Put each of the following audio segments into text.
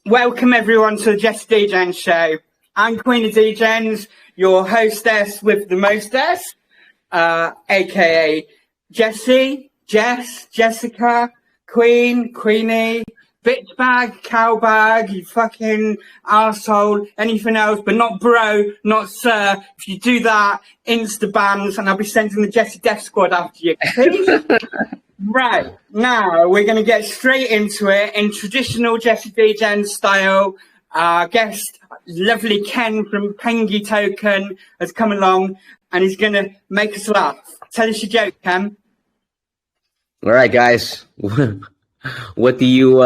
Welcome everyone to the Jess DJs show. I'm Queen of DJs, your hostess with the mostess, aka Jessie, Jess, Jessica, Queen, Queenie, bitch bag, cow bag, you fucking arsehole, anything else, but not bro, not sir. If you do that, insta bans, and I'll be sending the Jessie Death Squad after you. Peace. Right, now we're going to get straight into it in traditional Jessie DJs style. Our guest, lovely Ken from PENGYCOIN, has come along and he's going to make us laugh. Tell us your joke, Ken. All right, guys. What do you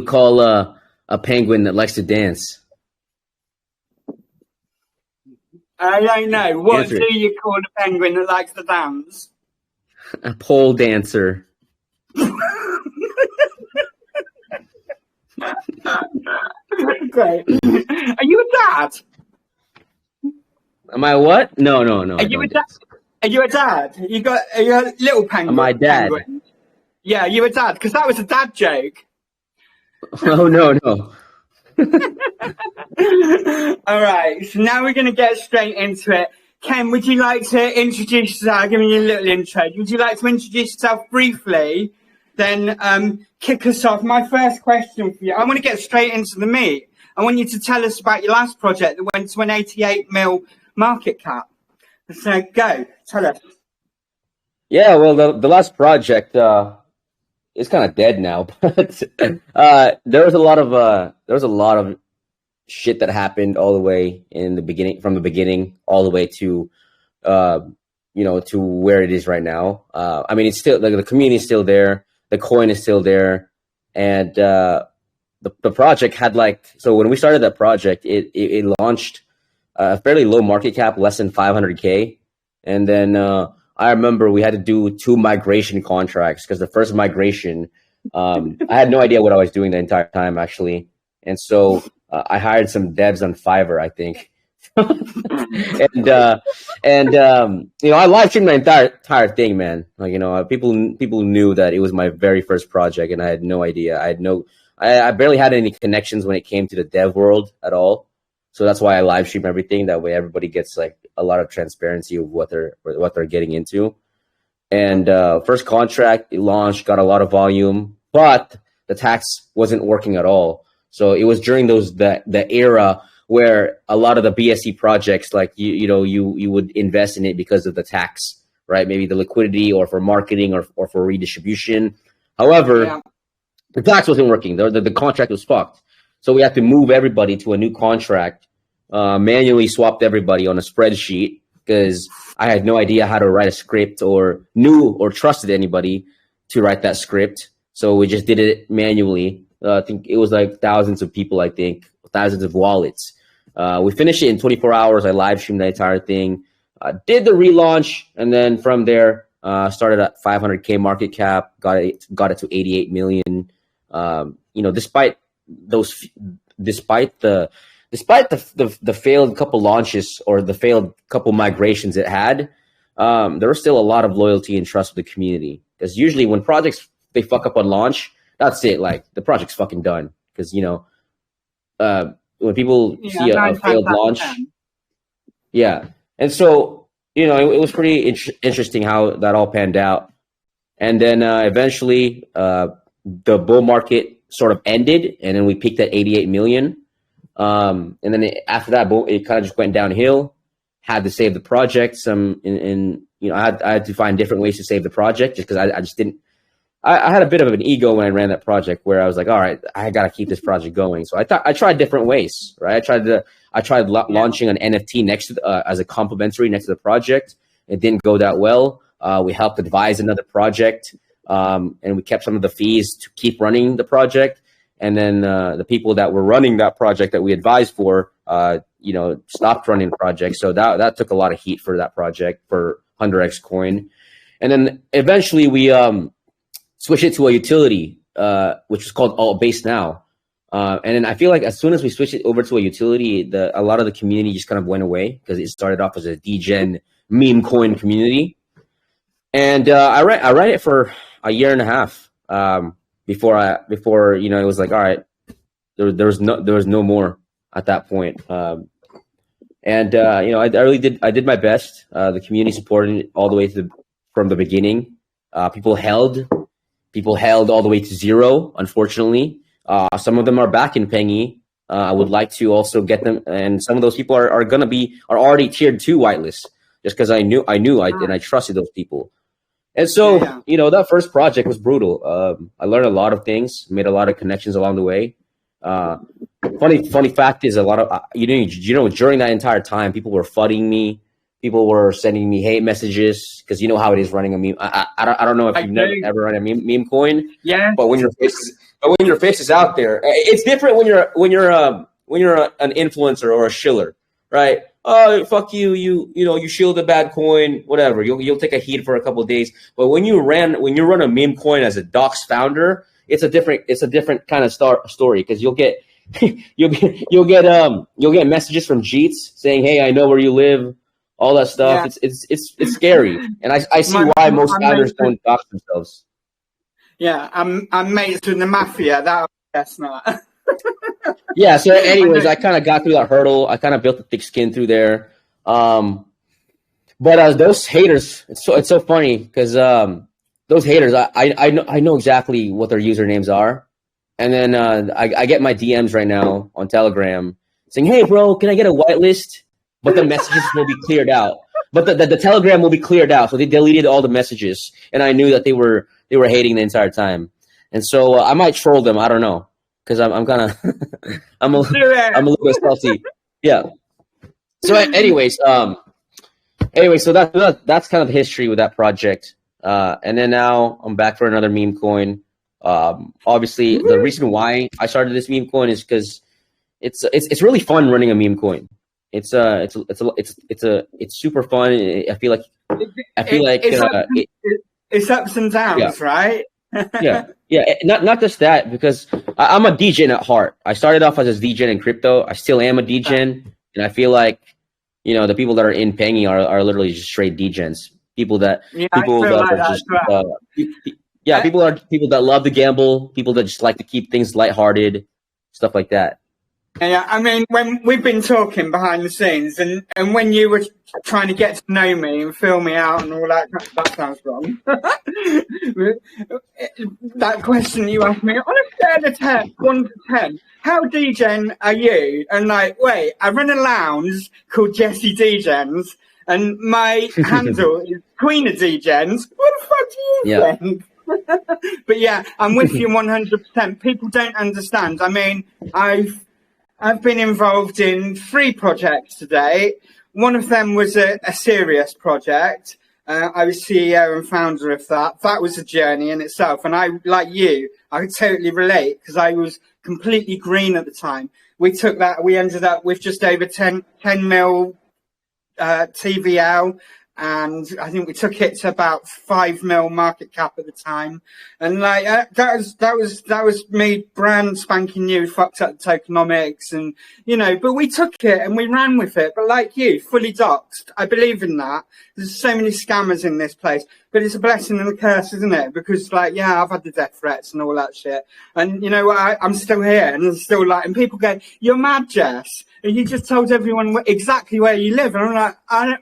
call a penguin that likes to dance? I don't know. What do you call a penguin that likes to dance? A pole dancer. Great. Are you a dad? Am I what? No. Are you a dad? Are you a dad? Are you a little penguin? Am I dad? Penguin? Yeah, you a dad? Because that was a dad joke. Oh no. All right. So now we're going to get straight into it. Ken, would you like to introduce yourself? I'll give you a little intro. Would you like to introduce yourself briefly? Then kick us off. My first question for you, I want to get straight into the meat. I want you to tell us about your last project that went to an 88 mil market cap. So go, tell us. Yeah, well, the last project is kind of dead now, but there was a lot of shit that happened all the way in the beginning, from the beginning all the way to to where it is right now. I mean, it's still like the community is still there, the coin is still there, and the project had so when we started that project, it launched a fairly low market cap, less than 500K, and then I remember we had to do 2 migration contracts because the first migration, I had no idea what I was doing the entire time actually, and so I hired some devs on Fiverr, I think. I live streamed my entire thing, man. People knew that it was my very first project, and I had no idea. I barely had any connections when it came to the dev world at all. So that's why I live stream everything. That way, everybody gets a lot of transparency of what they're getting into. And first contract, it launched, got a lot of volume, but the tax wasn't working at all. So it was during the era where a lot of the BSC projects, you would invest in it because of the tax, right? Maybe the liquidity or for marketing or for redistribution. However, the tax wasn't working. The contract was fucked. So we had to move everybody to a new contract, manually swapped everybody on a spreadsheet because I had no idea how to write a script or knew or trusted anybody to write that script. So we just did it manually. I think it was thousands of people, thousands of wallets. We finished it in 24 hours. I live streamed the entire thing, did the relaunch, and then from there, started at 500K market cap, got it to 88 million. Despite the failed couple launches or the failed couple migrations it had, there was still a lot of loyalty and trust with the community. Because usually when projects they fuck up on launch, that's it. The project's fucking done. Because when people see a failed launch, and so it was pretty interesting how that all panned out. And then eventually the bull market sort of ended, and then we peaked at 88 million. And then after that, it kind of just went downhill. Had to save the project. I had to find different ways to save the project just because I just didn't. I had a bit of an ego when I ran that project where I was like, all right, I got to keep this project going. So I tried different ways, right? I tried launching an NFT next to as a complimentary next to the project. It didn't go that well. We helped advise another project, and we kept some of the fees to keep running the project. And then the people that were running that project that we advised for, stopped running the project. So that took a lot of heat for that project for 100x coin. And then eventually we switch it to a utility, which is called Alt-Base now. And then I feel like as soon as we switched it over to a utility, a lot of the community just kind of went away because it started off as a degen meme coin community. And I ran it for a year and a half before it was like, all right, There was no more at that point. And I did my best. The community supported it all the way from the beginning. People held all the way to zero. Unfortunately, some of them are back in Pengy. I would like to also get them, and some of those people are already tiered 2 whitelist, just because I knew and I trusted those people. And so, that first project was brutal. I learned a lot of things, made a lot of connections along the way. Funny fact is, a lot of during that entire time, people were fudding me. People were sending me hate messages, because you know how it is running a meme. I don't know if you've never ever run a meme coin. Yeah. But when your face is out there, it's different when you're an influencer or a shiller, right? Oh, fuck you! You shield a bad coin, whatever. You'll take a heat for a couple of days. But when you run a meme coin as a Docs founder, it's a different kind of story, because you'll get messages from Jeets saying, "Hey, I know where you live," all that stuff. Yeah. It's scary, and I see why most founders don't dox themselves. Yeah, I'm mates with the mafia. That's not. Yeah. So, anyways, I kind of got through that hurdle. I kind of built a thick skin through there. But those haters, it's so funny, because those haters, I know exactly what their usernames are, and then I get my DMs right now on Telegram saying, "Hey, bro, can I get a whitelist?" But the messages will be cleared out. But the Telegram will be cleared out, so they deleted all the messages, and I knew that they were hating the entire time. And so I might troll them. I don't know, because I'm kind of I'm a little bit salty. Yeah. So anyways, so that's kind of the history with that project. And then now I'm back for another meme coin. Obviously, the reason why I started this meme coin is because it's really fun running a meme coin. It's super fun. I feel like it's ups and downs, right? yeah. Not just that, because I'm a DGen at heart. I started off as a DGen in crypto. I still am a DGen, and I feel like the people that are in Pengy are literally just straight DGens. People that people that love to gamble. People that just like to keep things lighthearted, stuff like that. Yeah, I mean, when we've been talking behind the scenes, and when you were trying to get to know me and fill me out and all that sounds wrong. That question you asked me, on a scale of 10, 1 to 10, how degen are you? And wait, I run a lounge called Jesse Degens, and my handle is Queen of Degens. What the fuck do you think? But yeah, I'm with you 100%. People don't understand. I mean, I've been involved in 3 projects today. One of them was a serious project. I was CEO and founder of that. That was a journey in itself. And I, like you, I could totally relate, because I was completely green at the time. We ended up with just over 10 mil TVL. And I think we took it to about 5 mil market cap at the time, and that was me brand spanking new, fucked up the tokenomics, and but we took it and we ran with it. But like you, fully doxed. I believe in that. There's so many scammers in this place, but it's a blessing and a curse, isn't it? Because I've had the death threats and all that shit, and you know what? I'm still here, and I'm still and people go, "You're mad, Jess," and you just told everyone exactly where you live, and I'm like, I don't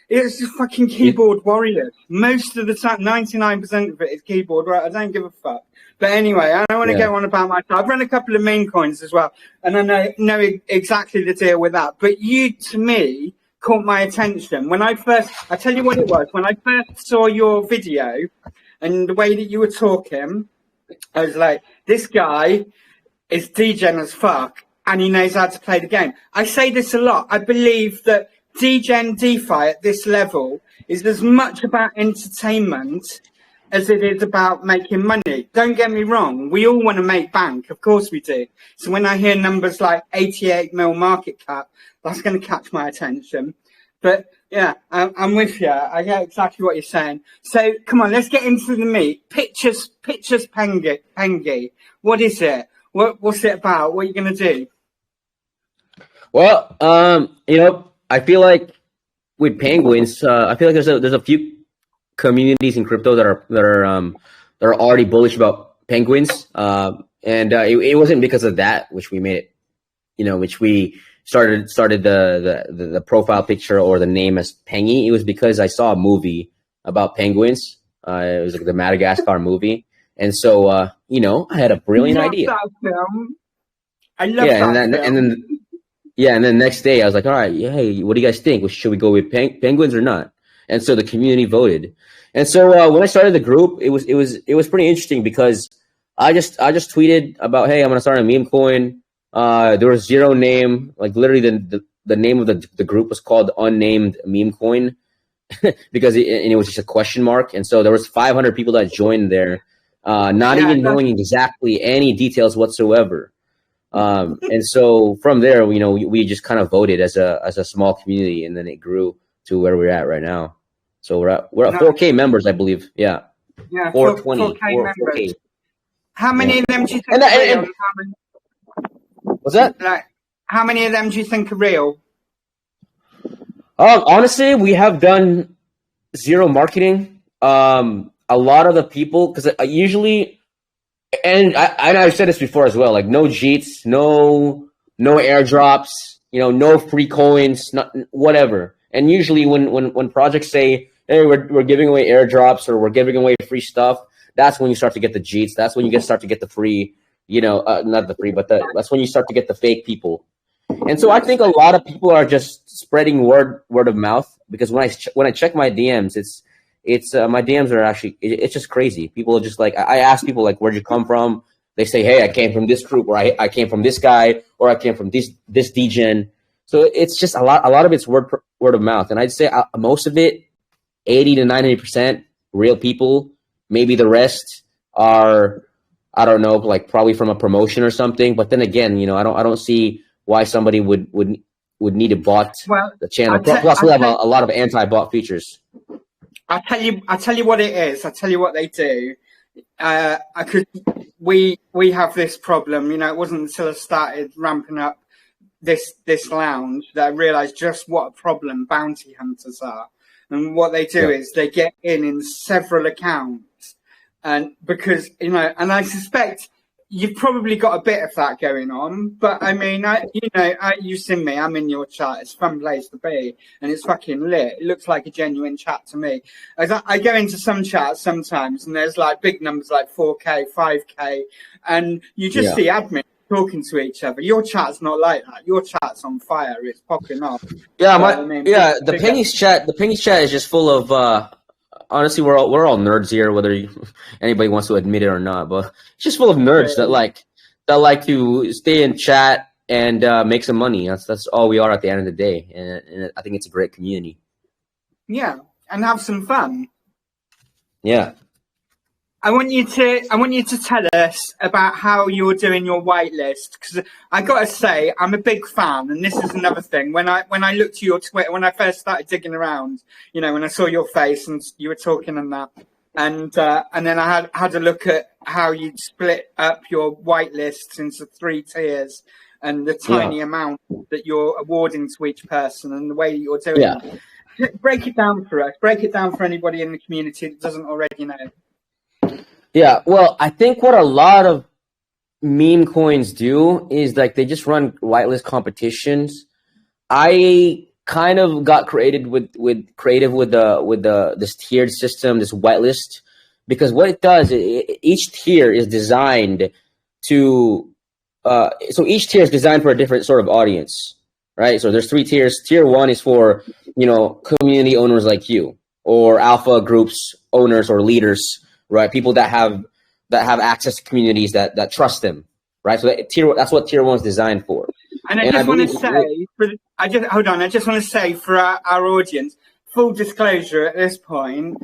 It's just fucking keyboard warriors. Most of the time, 99% of it is keyboard warriors. I don't give a fuck. But anyway, I don't want to go on about myself. I've run a couple of meme coins as well, and I know exactly the deal with that. But you, to me, caught my attention. I tell you what it was. When I first saw your video and the way that you were talking, I was like, this guy is degen as fuck, and he knows how to play the game. I say this a lot. I believe that degen DeFi at this level is as much about entertainment as it is about making money. Don't get me wrong, we all want to make bank, of course we do. So when I hear numbers like 88 mil market cap, that's going to catch my attention. But yeah, I'm with you. I get exactly what you're saying. So come on, let's get into the meat. Pictures Pengy. What is it? What's it about? What are you going to do? Well, I feel like with penguins, I feel like there's a few communities in crypto that are already bullish about penguins. And it wasn't because of that which we made it, which we started the profile picture or the name as Pengy. It was because I saw a movie about penguins. It was like the Madagascar movie. And so, I had a brilliant idea. That film. I love that film. And then next day I was like, all right, hey, what do you guys think? Should we go with penguins or not? And so the community voted. And so when I started the group, it was pretty interesting because I just tweeted about, hey, I'm gonna start a meme coin. There was zero name, like literally the name of the group was called Unnamed Meme Coin because it was just a question mark. And so there was 500 people that joined there, not even knowing exactly any details whatsoever. And so from there, we just kind of voted as a small community, and then it grew to where we're at right now. So we're at 4K members, I believe. Yeah. Yeah. 420. 4K members. How many of them do you think are real? What's that? Like, how many of them do you think are real? Honestly, we have done zero marketing. A lot of the people, because usually, and I've said this before as well, like no Jeets, no airdrops, no free coins, not whatever. And usually when projects say, hey, we're giving away airdrops or we're giving away free stuff, that's when you start to get the Jeets. That's when you start to get the free, not the free, but that's when you start to get the fake people. And so I think a lot of people are just spreading word of mouth, because when I check my DMs, it's my DMs are actually, it's just crazy. People are just like, I ask people like, where'd you come from? They say, hey, I came from this group, or I came from this guy, or I came from this DGen. So it's just a lot of it's word of mouth. And I'd say most of it, 80 to 90% real people. Maybe the rest are, I don't know, like probably from a promotion or something. But then again, I don't see why somebody would need to bot the channel. Plus, we have a lot of anti-bot features. I'll tell you what it is. I'll tell you what they do. We have this problem. It wasn't until I started ramping up this lounge that I realized just what a problem bounty hunters are. And what they do is they get in several accounts, and because and I suspect you've probably got a bit of that going on. But I mean, you've seen me. I'm in your chat. It's a fun place to be, and it's fucking lit. It looks like a genuine chat to me. I go into some chats sometimes, and there's like big numbers like 4K, 5K, and you just see admin talking to each other. Your chat's not like that. Your chat's on fire. It's popping off. Yeah, the Pengy's chat is just full of. Honestly, we're all nerds here, whether anybody wants to admit it or not. But it's just full of nerds that like to stay in chat and make some money. That's all we are at the end of the day, and I think it's a great community. Yeah, and have some fun. Yeah. I want you to tell us about how you're doing your whitelist, because I gotta say I'm a big fan, and this is another thing. When I looked at your Twitter, when I first started digging around, when I saw your face and you were talking and that, and then I had a look at how you'd split up your whitelists into 3 tiers and the tiny amount that you're awarding to each person and the way that you're doing it. Break it down for us. Break it down for anybody in the community that doesn't already know. Yeah, well, I think what a lot of meme coins do is like they just run whitelist competitions. I kind of got creative with this tiered system, this whitelist, because what it does, each tier is designed to so each tier is designed for a different sort of audience, right? So there's 3 tiers. Tier 1 is for community owners like you, or alpha groups owners or leaders. Right, people that have access to communities that trust them, right? So that's what tier 1 is designed for. And I just want to say, I just want to say for our audience, full disclosure at this point,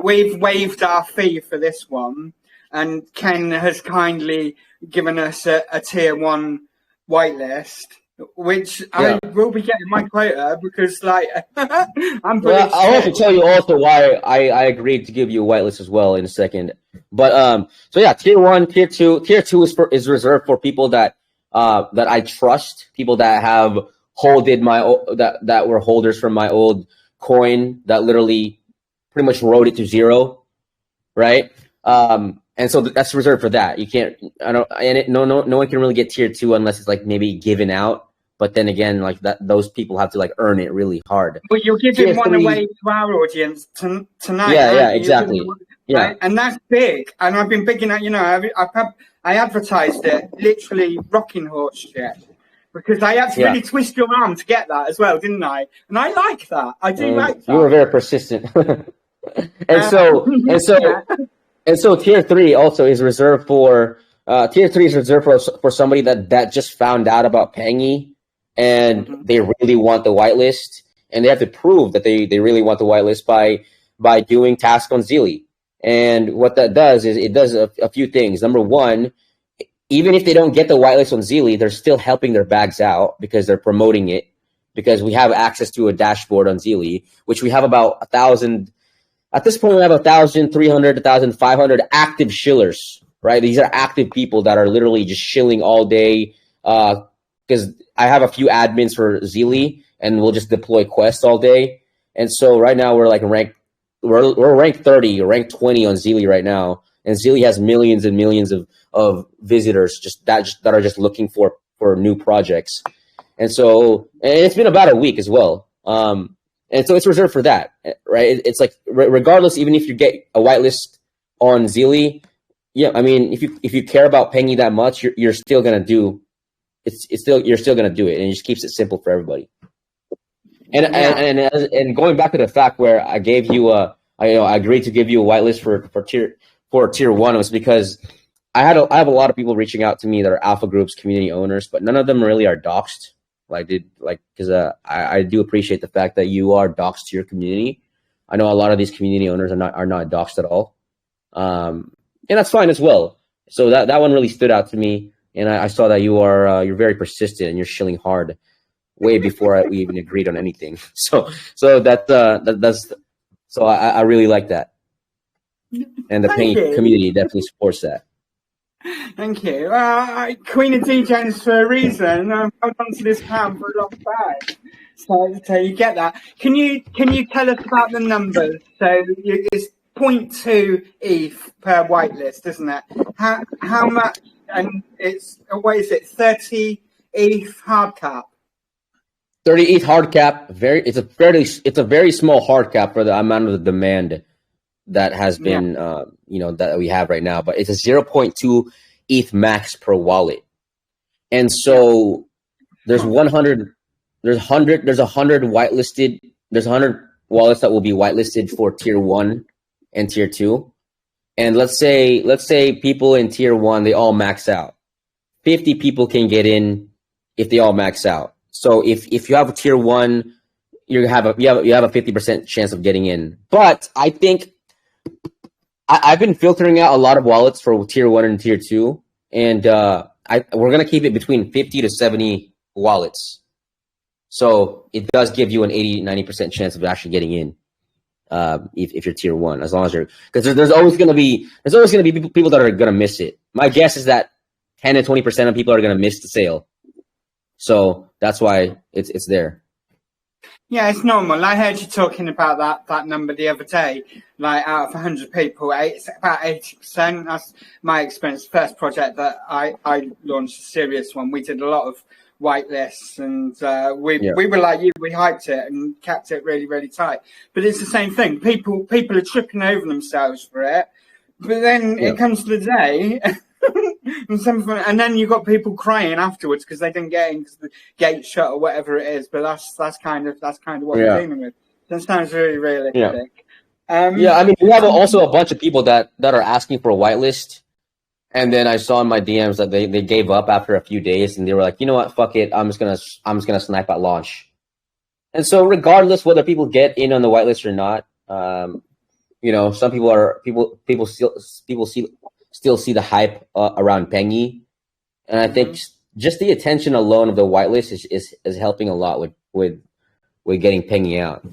we've waived our fee for this one, and Ken has kindly given us a tier 1 whitelist, which I will be getting my quota because, I'm pretty sure. I'll also tell you also why I agreed to give you a whitelist as well in a second. But so yeah, tier 1, tier 2. Tier 2 is reserved for people that I trust, people that have that were holders from my old coin that literally pretty much wrote it to zero, right? And And so that's reserved for that. You can't, I don't, and no one can really get tier 2 unless it's like maybe given out. But then again, like that, those people have to like earn it really hard. But you're giving one away to our audience tonight. Yeah, exactly. Right? And that's big. And I've been bigging out, I advertised it, literally rocking horse shit. Because I had to really twist your arm to get that as well, didn't I? And I like that. I do like that. You were very persistent. And so tier 3 also is reserved for tier 3 is reserved for somebody that just found out about Pengy and they really want the whitelist, and they have to prove that they really want the whitelist by doing tasks on Zealy. And what that does is it does a few things. Number one, even if they don't get the whitelist on Zealy, they're still helping their bags out because they're promoting it, because we have access to a dashboard on Zealy, which we have about 1,000. At this point, we have 1,300, 1,500 active shillers, right? These are active people that are literally just shilling all day. Because I have a few admins for Zealy, and we'll just deploy quests all day. And so right now we're like ranked 30 or ranked 20 on Zealy right now, and Zealy has millions and millions of visitors that are just looking for new projects. And so, and it's been about a week as well. And so it's reserved for that, right? It's like regardless, even if you get a whitelist on Zealy, yeah, I mean, if you care about Pengy that much, you're still gonna do you're still gonna do it, and it just keeps it simple for everybody. And going back to the fact where I gave you I agreed to give you a whitelist for tier 1 was because I have a lot of people reaching out to me that are alpha groups, community owners, but none of them really are doxxed. Because I do appreciate the fact that you are doxxed to your community. I know a lot of these community owners are not doxxed at all, and that's fine as well. So that one really stood out to me, and I saw that you're very persistent and you're shilling hard, way before we even agreed on anything. So I really like that, and the Pengy community definitely supports that. Thank you. Queen of DJs for a reason. I've held on to this pound for a long time. So you get that. Can you tell us about the numbers? So it's 0.2 ETH per whitelist, isn't it? How much? And it's, what is it? 30 ETH hard cap. 30 ETH hard cap. It's a very small hard cap for the amount of the demand that has been, that we have right now, but it's a 0.2 ETH max per wallet. And so there's 100 whitelisted, there's 100 wallets that will be whitelisted for tier 1 and tier 2. And let's say people in tier 1, they all max out. 50 people can get in if they all max out. So if you have a tier 1, you have a 50% chance of getting in. But I think I've been filtering out a lot of wallets for tier 1 and tier 2, and we're gonna keep it between 50 to 70 wallets. So it does give you an 80-90% chance of actually getting in, if you're tier 1, as long as you're, because there's always gonna be people that are gonna miss it. My guess is that 10 to 20% of people are gonna miss the sale. So that's why it's there. Yeah, it's normal. I heard you talking about that number the other day. Like out of 100 people, it's about 80%. That's my experience. First project that I launched, a serious one. We did a lot of whitelists, and we were like you. We hyped it and kept it really, really tight. But it's the same thing. People are tripping over themselves for it. But then it comes to the day. And then you've got people crying afterwards because they didn't get in because the gate shut or whatever it is. But that's kind of what we're dealing with. That sounds really realistic. I mean, we have also a bunch of people that are asking for a whitelist, and then I saw in my DMs that they gave up after a few days, and they were like, you know what, fuck it, I'm just gonna snipe at launch. And so regardless whether people get in on the whitelist or not, some people still see the hype around Pengy, and I think just the attention alone of the whitelist is helping a lot with getting Pengy out.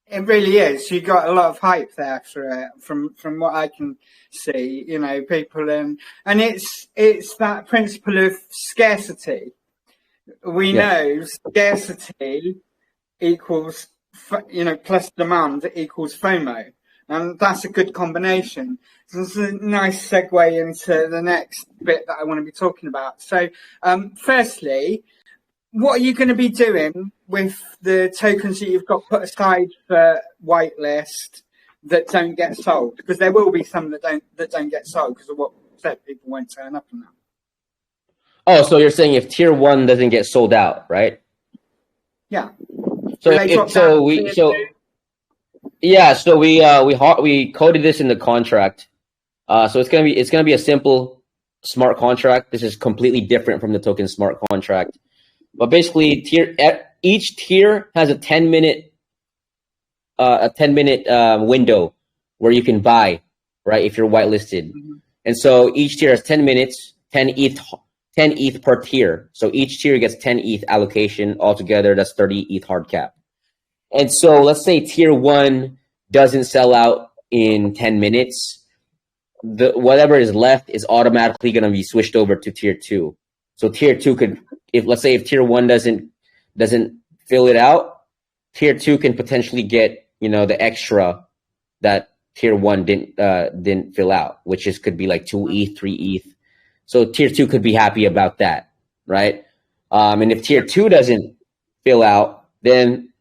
It really is. You got a lot of hype there for it, from what I can see. People and it's that principle of scarcity. We know scarcity equals plus demand equals FOMO. And that's a good combination. So this is a nice segue into the next bit that I want to be talking about. So, firstly, what are you going to be doing with the tokens that you've got put aside for whitelist that don't get sold? Because there will be some that don't get sold because of what I said, people won't turn up on that. Oh, so you're saying if tier 1 doesn't get sold out, right? Yeah. So we coded this in the contract. So it's gonna be a simple smart contract. This is completely different from the token smart contract. But basically, each tier has a 10-minute window where you can buy, right? If you're whitelisted, and so each tier has 10 minutes, 10 ETH per tier. So each tier gets 10 ETH allocation altogether. That's 30 ETH hard cap. And so let's say tier 1 doesn't sell out in 10 minutes. Whatever is left is automatically going to be switched over to tier 2. So tier 2 could, let's say if tier 1 doesn't fill it out, tier 2 can potentially get, the extra that tier 1 didn't fill out, which could be like 2 ETH, 3 ETH. So tier 2 could be happy about that, right? And if tier 2 doesn't fill out, then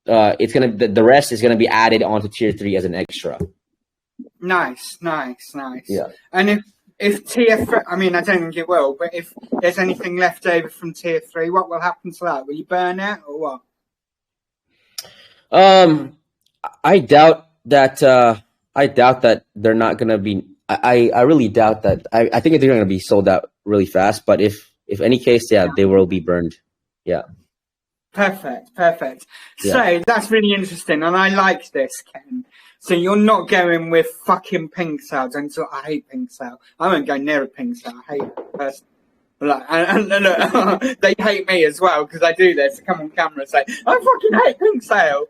the rest is gonna be added onto tier 3 as an extra. Nice. Yeah. And if tier 3, I mean, I don't think it will, but if there's anything left over from tier 3, what will happen to that? Will you burn it or what? I doubt that. I doubt that they're not gonna be. I really doubt that. I think they're gonna be sold out really fast. But if any case, they will be burned. Yeah. Perfect. Yeah. So that's really interesting, and I like this, Ken. So you're not going with fucking pink sales, and so I hate pink sale. I won't go near a pink sale. I hate it personally. Like, and look, they hate me as well because I do this. I come on camera and say, I fucking hate pink sale.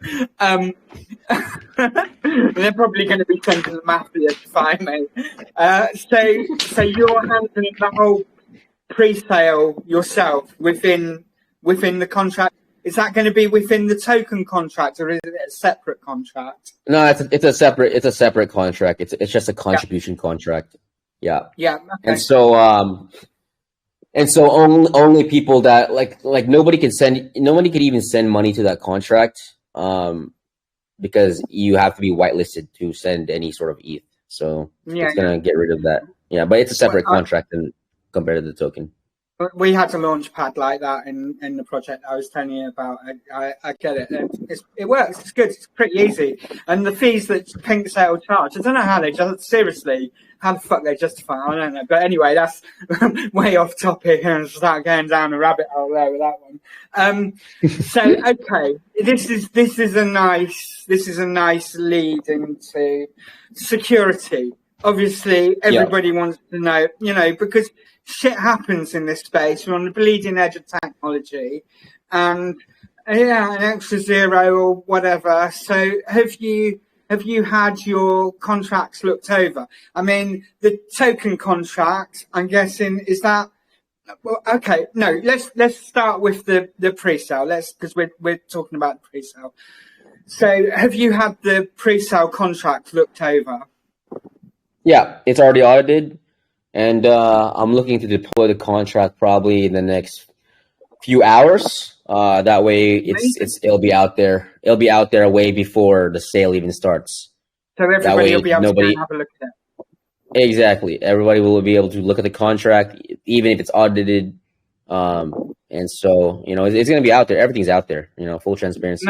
They're probably going to be sending the mafia to find me. So you're handling the whole pre-sale yourself within the contract. Is that going to be within the token contract, or is it a separate contract? No, it's a separate contract. It's just a contribution contract. Yeah. Yeah. Okay. And so only people that like nobody could even send money to that contract, because you have to be whitelisted to send any sort of ETH. So it's gonna get rid of that. Yeah, but it's a separate contract compared to the token. We had a launch pad like that in the project I was telling you about. I get it. It works. It's good. It's pretty easy. And the fees that Pink Sale charge, I don't know how they just seriously. How the fuck they justify it? I don't know. But anyway, that's way off topic and start going down a rabbit hole there with that one. So okay, this is a nice lead into security. Obviously, everybody wants to know, because shit happens in this space. We're on the bleeding edge of technology, and an extra zero or whatever. So have you had your contracts looked over? I mean, the token contract, I'm guessing, is that okay? No, let's start with the pre-sale. Because we're talking about the pre-sale. So have you had the pre-sale contract looked over? Yeah, it's already audited, and I'm looking to deploy the contract probably in the next few hours. That way, it'll be out there. It'll be out there way before the sale even starts. So everybody will be able to have a look at it. Exactly, everybody will be able to look at the contract, even if it's audited. And so it's going to be out there. Everything's out there. Full transparency.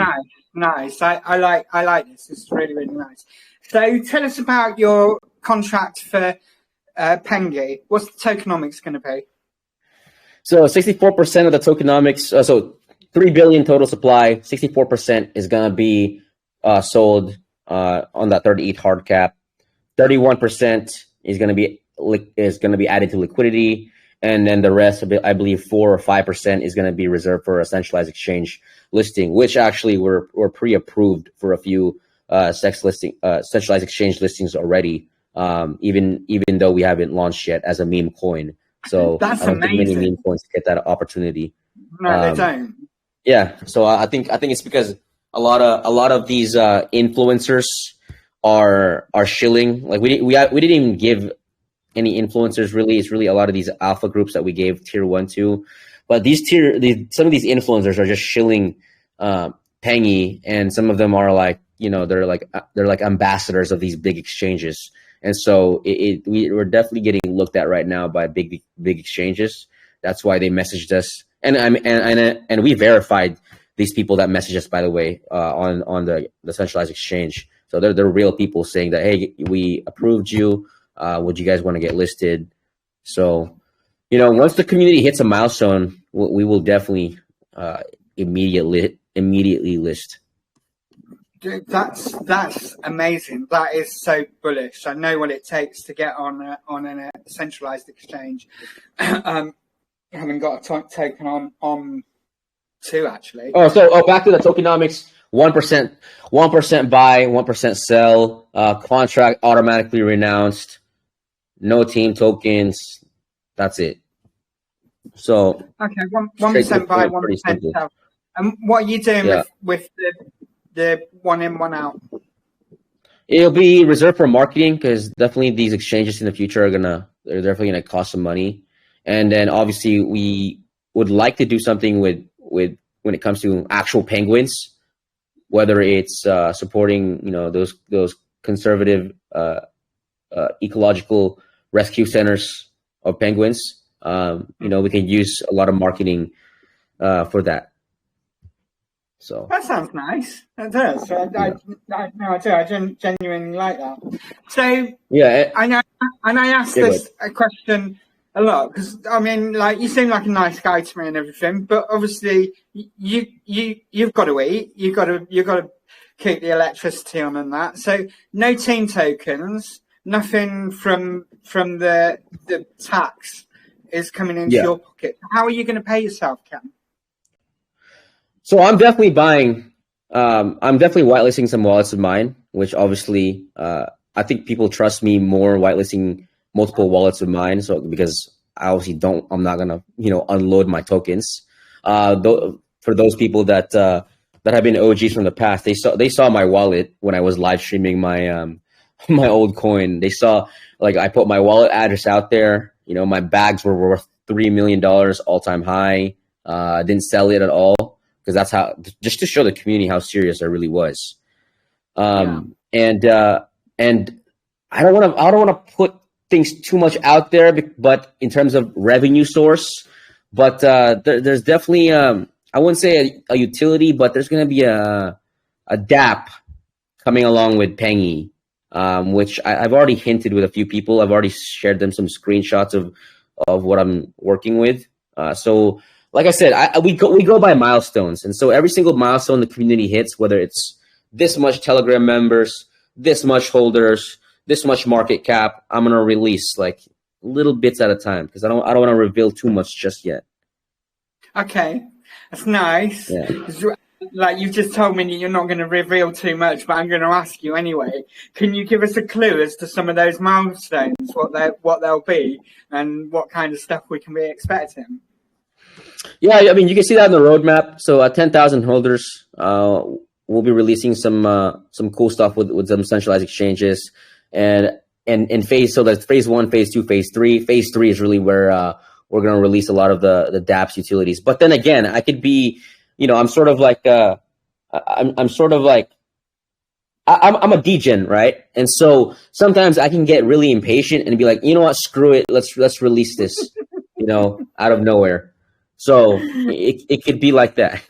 Nice. I like this. It's really, really nice. So tell us about your contract for Pengy. What's the tokenomics going to be? So 64% of the tokenomics, so 3 billion total supply, 64% is going to be sold on that 30 ETH hard cap. 31% is going to be added to liquidity, and then the rest, I believe 4 or 5% is going to be reserved for a centralized exchange listing, which actually we're pre-approved for a few centralized exchange listings already. Even though we haven't launched yet as a meme coin. So that's I don't amazing. think many meme coins get that opportunity. No, they don't. Yeah. So I think it's because a lot of these influencers are shilling. Like we didn't even give any influencers really. It's really a lot of these alpha groups that we gave tier 1 to, but some of these influencers are just shilling Pengy, and some of them are like, they're like ambassadors of these big exchanges, and so we're definitely getting looked at right now by big exchanges. That's why they messaged us, and we verified these people that messaged us, by the way, on the centralized exchange. So they're real people saying that, hey, we approved you. Would you guys want to get listed? So, once the community hits a milestone, we will definitely immediately list. Dude, that's amazing. That is so bullish. I know what it takes to get on a centralized exchange. Haven't got a token on two, actually. Back to the tokenomics. 1% buy, 1% sell. Contract automatically renounced. No team tokens. That's it. So okay, 1% buy, 1% sell. And what are you doing with the 1 in, 1 out? It'll be reserved for marketing, because definitely these exchanges in the future they're definitely gonna cost some money. And then obviously we would like to do something with when it comes to actual penguins, whether it's supporting those conservative ecological rescue centers of penguins. We can use a lot of marketing for that. So that sounds nice. That does. I do. I genuinely like that. So yeah, I know, and I asked this a question a lot, because I mean, like, you seem like a nice guy to me and everything, but obviously you've got to eat. You've got to keep the electricity on and that. So no team tokens, nothing from the tax is coming into your pocket. How are you going to pay yourself, Cam? So I'm definitely buying. I'm definitely whitelisting some wallets of mine, which obviously I think people trust me more whitelisting multiple wallets of mine. So because I obviously I'm not gonna unload my tokens. For those people that have been OGs from the past, they saw my wallet when I was live streaming my my old coin. They saw, like, I put my wallet address out there. My bags were worth $3 million all time high. I didn't sell it at all, because that's just to show the community how serious I really was. And I don't want to put things too much out there, but in terms of revenue source, but there's definitely I wouldn't say a utility, but there's going to be a DApp coming along with Pengy, which I've already hinted with a few people. I've already shared them some screenshots of what I'm working with. So like I said, we go by milestones, and so every single milestone the community hits, whether it's this much Telegram members, this much holders, this much market cap, I'm gonna release like little bits at a time, because I don't want to reveal too much just yet. Okay, that's nice. Yeah. Like, you've just told me you're not going to reveal too much, but I'm going to ask you anyway. Can you give us a clue as to some of those milestones, what they'll be, and what kind of stuff we can be expecting? Yeah, I mean, you can see that in the roadmap. So at 10,000 holders, we'll be releasing some cool stuff with some centralized exchanges, and in phase. So that's phase 1, phase 2, phase 3. Phase 3 is really where we're going to release a lot of the dApps utilities. But then again, I could be, I'm sort of like I'm sort of like I'm a degen, right? And so sometimes I can get really impatient and be like, you know what, screw it, let's release this, out of nowhere. So it could be like that.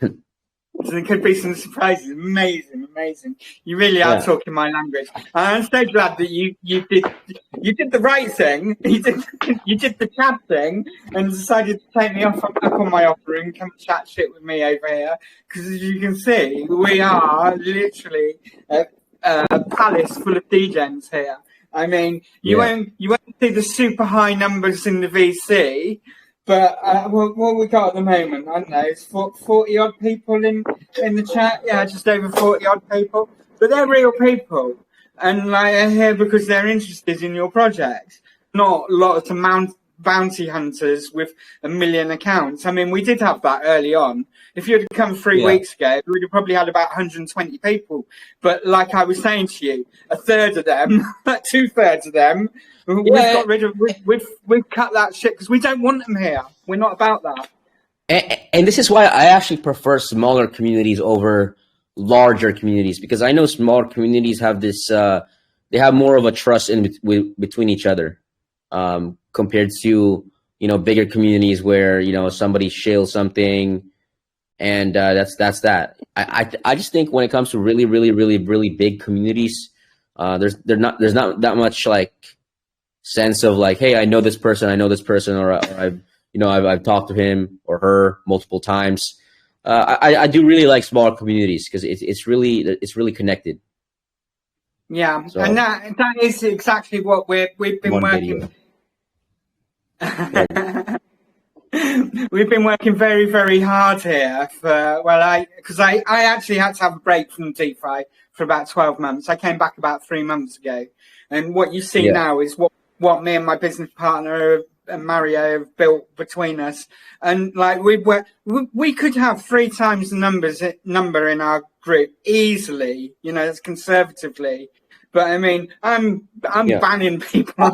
So there could be some surprises. Amazing. You really are talking my language. I'm so glad that you did the right thing. You did the Chad thing and decided to take me up on my offer and come chat shit with me over here. Because as you can see, we are literally a palace full of degens here. I mean, you won't see the super high numbers in the VC. But what we got at the moment, I don't know, it's 40 odd people in the chat. Yeah, just over 40 odd people. But they're real people, and like, they're here because they're interested in your project, not lots of bounty hunters with 1 million accounts. I mean, we did have that early on. If you'd come 3 weeks ago, we'd have probably had about 120 people. But like I was saying to you, a third of them, 2/3 of them, we've got rid of. We've cut that shit because we don't want them here. We're not about that. And this is why I actually prefer smaller communities over larger communities, because I know smaller communities have this, they have more of a trust between each other, compared to, bigger communities where, somebody shills something and that's that. I just think when it comes to really, really, really, really big communities, there's not that much like sense of like, hey, I know this person, or I've talked to him or her multiple times. I do really like smaller communities because it's really connected. Yeah, so, and that is exactly what we've been working. We've been working very, very hard here because I actually had to have a break from DeFi for about 12 months. I came back about 3 months ago, and what you see now is what me and my business partner Mario have built between us. And like we could have 3 times the number in our group easily, that's conservatively. But I mean, I'm banning people.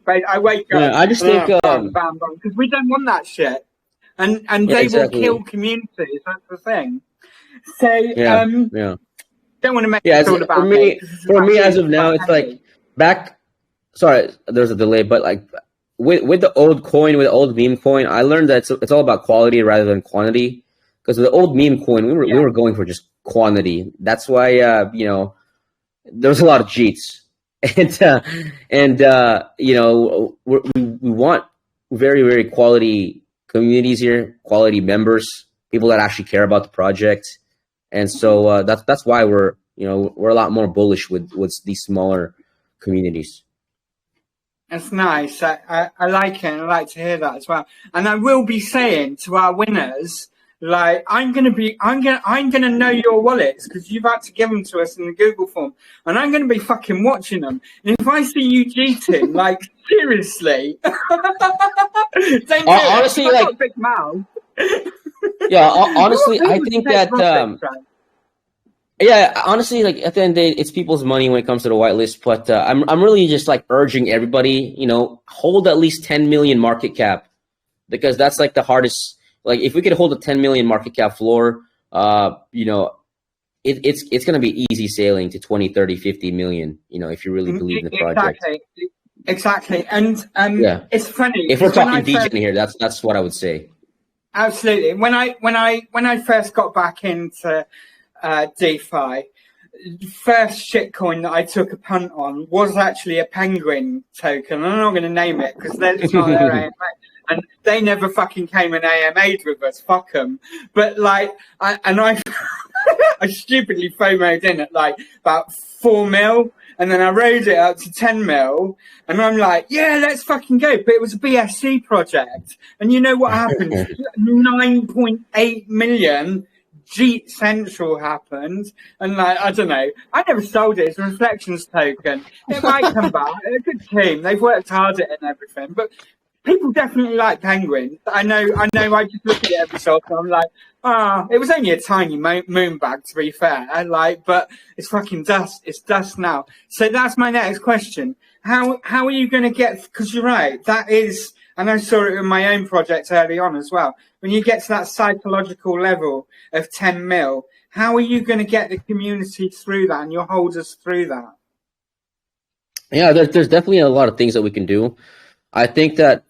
I wake up. I just think bam, because we don't want that shit, and they will kill communities. That's the thing. So don't want to make it all about me. For me, as of now, it's like back. Sorry, there's a delay, but like with the old coin, with the old meme coin, I learned that it's all about quality rather than quantity. Because with the old meme coin, we were going for just quantity. That's why there was a lot of cheats. And we want very, very quality communities here, quality members, people that actually care about the project, and so that's why we're a lot more bullish with these smaller communities. That's nice. I like it. And I like to hear that as well. And I will be saying to our winners, like, I'm gonna know your wallets because you've had to give them to us in the Google form, and I'm gonna be fucking watching them. And if I see you cheating, like, seriously, honestly, like, like, got a big mouth. Yeah, honestly, I think that honestly, like at the end of the day, it's people's money when it comes to the whitelist. But I'm really just like urging everybody, hold at least 10 million market cap, because that's like the hardest. Like, if we could hold a 10 million market cap floor, it's going to be easy sailing to 20, 30, 50 million, if you really believe in the project. Exactly. And it's funny. If we're talking DJ here, that's what I would say. Absolutely. When I first got back into DeFi, the first shitcoin that I took a punt on was actually a Penguin token. I'm not going to name it because it's not their AMA. And they never fucking came and AMA'd with us. Fuck them. But like, I stupidly FOMO'd in at like about 4 mil. And then I rode it up to 10 mil. And I'm like, yeah, let's fucking go. But it was a BSC project. And you know what happened? 9.8 million Jeet Central happened. And like, I don't know. I never sold it. It's a reflections token. It might come back. They're a good team. They've worked hard at it and everything. But people definitely like Penguins. I know. I just look at it every so often. I'm like, it was only a tiny moon bag, to be fair. But it's fucking dust. It's dust now. So that's my next question. How are you going to get? Because you're right. That is, and I saw it in my own project early on as well. When you get to that psychological level of 10 mil, how are you going to get the community through that and your holders through that? Yeah, there's definitely a lot of things that we can do. I think that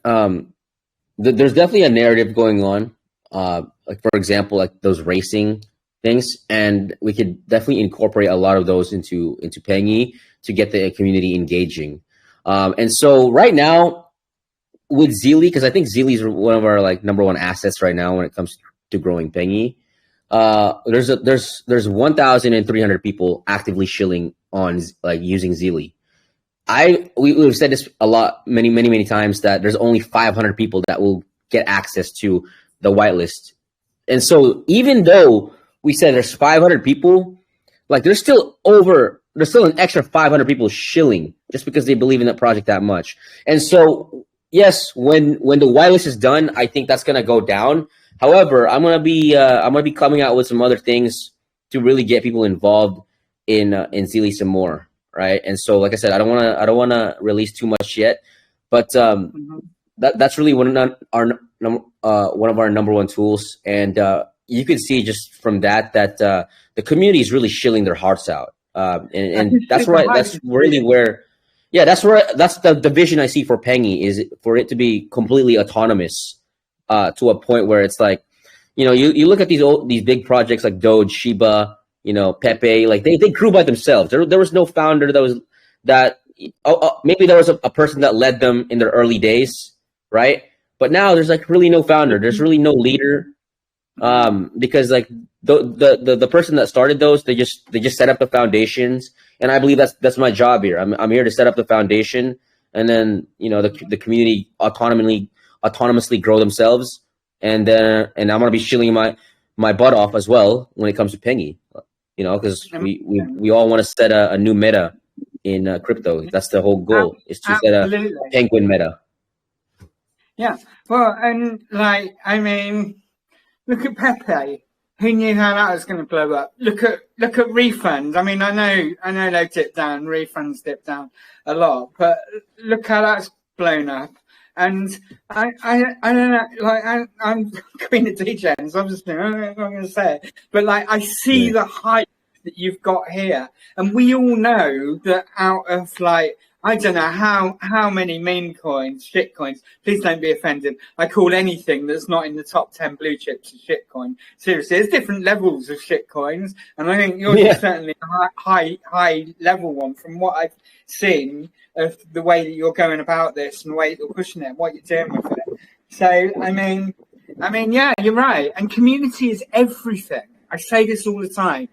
there's definitely a narrative going on, like, for example, like those racing things, and we could definitely incorporate a lot of those into Pengy to get the community engaging. And so right now with Zeely, because I think Zeely is one of our like number one assets right now when it comes to growing Pengy. There's 1,300 people actively shilling on like using Zeely. We've said this a lot, many times, that there's only 500 people that will get access to the whitelist. And so even though we said there's 500 people, like there's still an extra 500 people shilling just because they believe in that project that much. And so yes, when the whitelist is done, I think that's gonna go down. However, I'm gonna be coming out with some other things to really get people involved in Zeely some more, right? And so, like I said, I don't wanna release too much yet, but Mhm. that's really one of our number one tools, and you can see just from that the community is really shilling their hearts out, I can and see the hype. that's really where, yeah, that's the vision I see for Pengy, is for it to be completely autonomous, to a point where it's like, you look at these big projects like Doge, Shiba, Pepe, like they grew by themselves. There was no founder that maybe there was a person that led them in their early days, right? But now there's like really no founder. There's really no leader, because like the person that started those, they just set up the foundations, and I believe that's my job here. I'm here to set up the foundation, and then the community autonomously grow themselves, and I'm gonna be shilling my butt off as well when it comes to Pengy, because we all want to set a new meta in crypto. That's the whole goal, is to set a Absolutely. penguin meta. Yeah. Well, and like, I mean, look at Pepe. Who knew how that was going to blow up? Look at refunds. I mean, I know they dipped down. Refunds dipped down a lot, but look how that's blown up. And I don't know. Like, I'm Queen of DJs, obviously. I'm not going to say it, but like, I see Yeah. the hype that you've got here, and we all know that out of like, I don't know how many meme coins, shit coins. Please don't be offended. I call anything that's not in the top 10 blue chips a shit coin. Seriously, there's different levels of shit coins, and I think yours is certainly a high level one from what I've seen of the way that you're going about this and the way that you're pushing it, and what you're doing with it. So I mean, yeah, you're right. And community is everything. I say this all the time.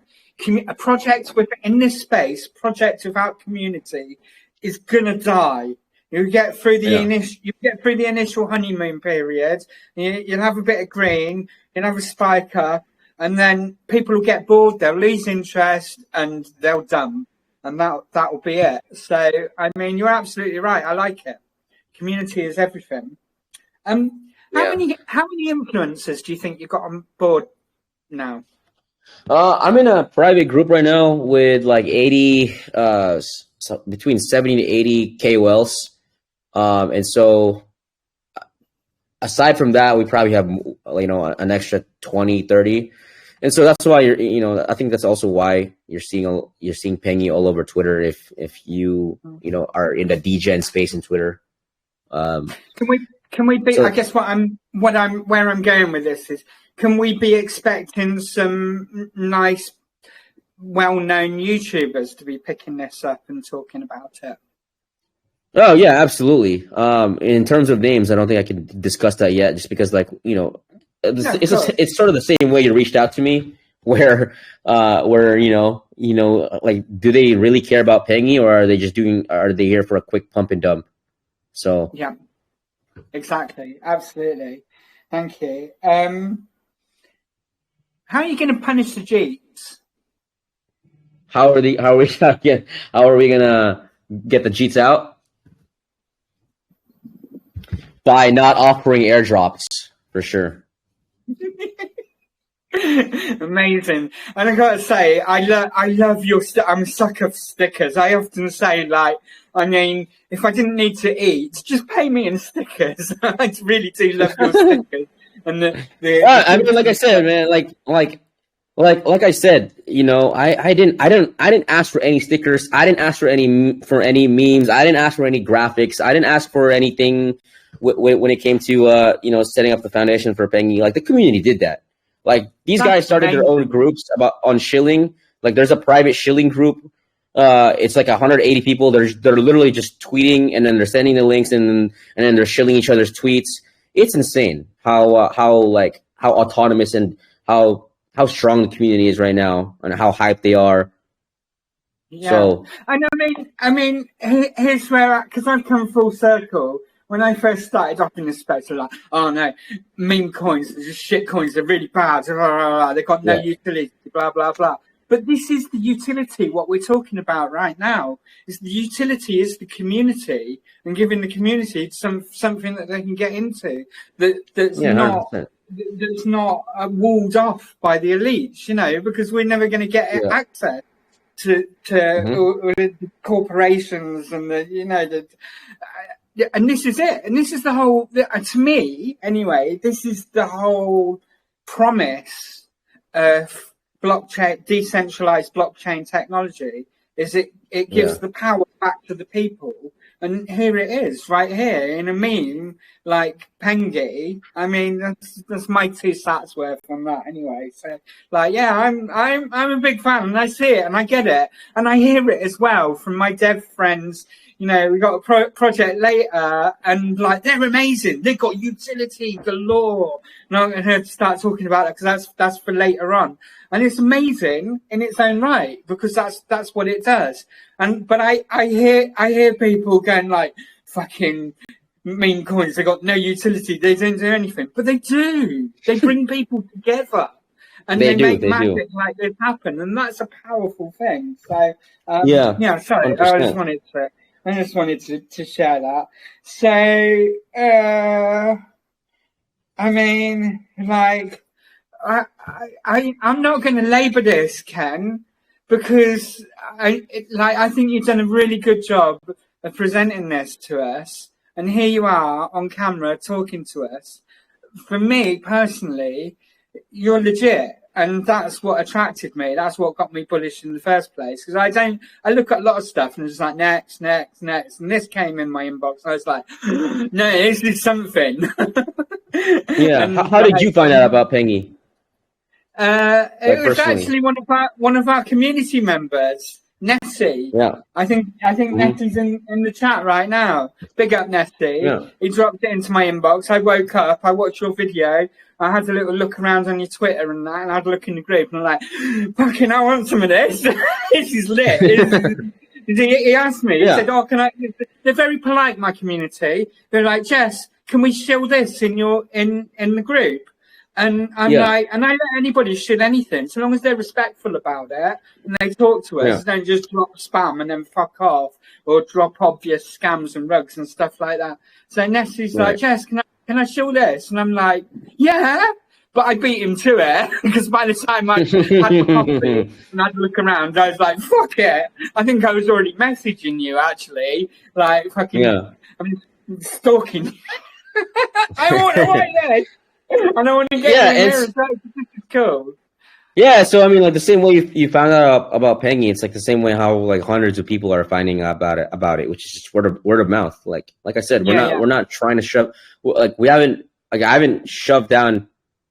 A project in this space, project without community is gonna die. You get through the Yeah. initial honeymoon period. You'll have a bit of green. You'll have a spiker, and then people will get bored. They'll lose interest, and they'll dump, and that will be it. So I mean, you're absolutely right. I like it. Community is everything. How Yeah. many influencers do you think you've got on board now? I'm in a private group right now with like 80, between 70 to 80 KOLs. And so aside from that, we probably have, an extra 20, 30. And so that's why I think that's also why you're seeing Pengy all over Twitter. If you are in the DGen space in Twitter. Can we be? So, I guess where I'm going with this is, can we be expecting some nice, well-known YouTubers to be picking this up and talking about it? oh yeah, absolutely. In terms of names, I don't think I can discuss that yet, just because it's sort of the same way you reached out to me, where like, do they really care about Pengy, or are they here for a quick pump and dump? So yeah, exactly, absolutely. Thank you. How are you going to punish the Jeets? how are we gonna get the cheats out? By not offering airdrops, for sure. Amazing. And I gotta say, I love your I'm a sucker for stickers. I often say, like, I mean, if I didn't need to eat, just pay me in stickers. I really do love your stickers. And I mean, like I said, man, like I said, I didn't ask for any stickers. I didn't ask for any memes. I didn't ask for any graphics. I didn't ask for anything when it came to setting up the foundation for Pengy. Like, the community did that. Like, these guys started their own groups on shilling. Like, there's a private shilling group. It's like 180 people. They're literally just tweeting, and then they're sending the links, and then they're shilling each other's tweets. It's insane how autonomous and how strong the community is right now, and how hyped they are. Yeah. So, and I mean, here's where, because I've come full circle. When I first started off in this space, I was like, oh no, meme coins, they're just shit coins, they're really bad, they've got no utility, blah, blah, blah. But this is the utility, what we're talking about right now. Is the utility is the community and giving the community something that they can get into that's Yeah, not 100%. walled off by the elites, you know, because we're never going to get Yeah. access to all the corporations and and this is it, and this is the whole. To me, anyway, this is the whole promise of blockchain, decentralized blockchain technology. Is it gives the power back to the people, and here it is, right here in a meme like Pengy. I mean, that's my 2 cents worth on that, anyway. So, like, yeah, I'm a big fan, and I see it, and I get it, and I hear it as well from my dev friends. You know, we got a project later, and like they're amazing. They've got utility galore. And I'm going to start talking about that because that's for later on. And it's amazing in its own right because that's what it does. But I hear people going like, fucking meme coins. They got no utility. They don't do anything, but they do. They bring people together. And they make magic like this happen, and that's a powerful thing. So yeah, sorry, 100%. I just wanted to share that. So, I mean, like, I'm not going to labour this, Ken, because I think you've done a really good job of presenting this to us, and here you are on camera talking to us. For me personally, you're legit. And that's what attracted me. That's what got me bullish in the first place. Because I look at a lot of stuff and it's like, next. And this came in my inbox. And I was like, no, this is something. Yeah. How did you find out about Pengy? It was actually one of our community members, Nessie. Yeah. I think Nessie's in the chat right now. Big up, Nessie. Yeah. He dropped it into my inbox. I woke up. I watched your video. I had a little look around on your Twitter and that, and I had a look in the group, and I'm like, fucking, I want some of this. This is lit. He asked me, he said, oh, can I? They're very polite, my community. They're like, Jess, can we shill this in the group? And I'm like, and I let anybody shill anything, so long as they're respectful about it and they talk to us, don't just drop spam and then fuck off, or drop obvious scams and rugs and stuff like that. So Nessie's like, Jess, can I show this? And I'm like, yeah. But I beat him to it because by the time I had my coffee and I'd look around, I was like, fuck it. I think I was already messaging you, actually. Like, fucking, I'm stalking you. I want to write this. And I want to get in here and say, this is cool. Yeah, so I mean, like the same way you found out about Pengy, it's like the same way how like hundreds of people are finding out about it, which is just word of mouth. Like I said, we're not trying to shove, like I haven't shoved down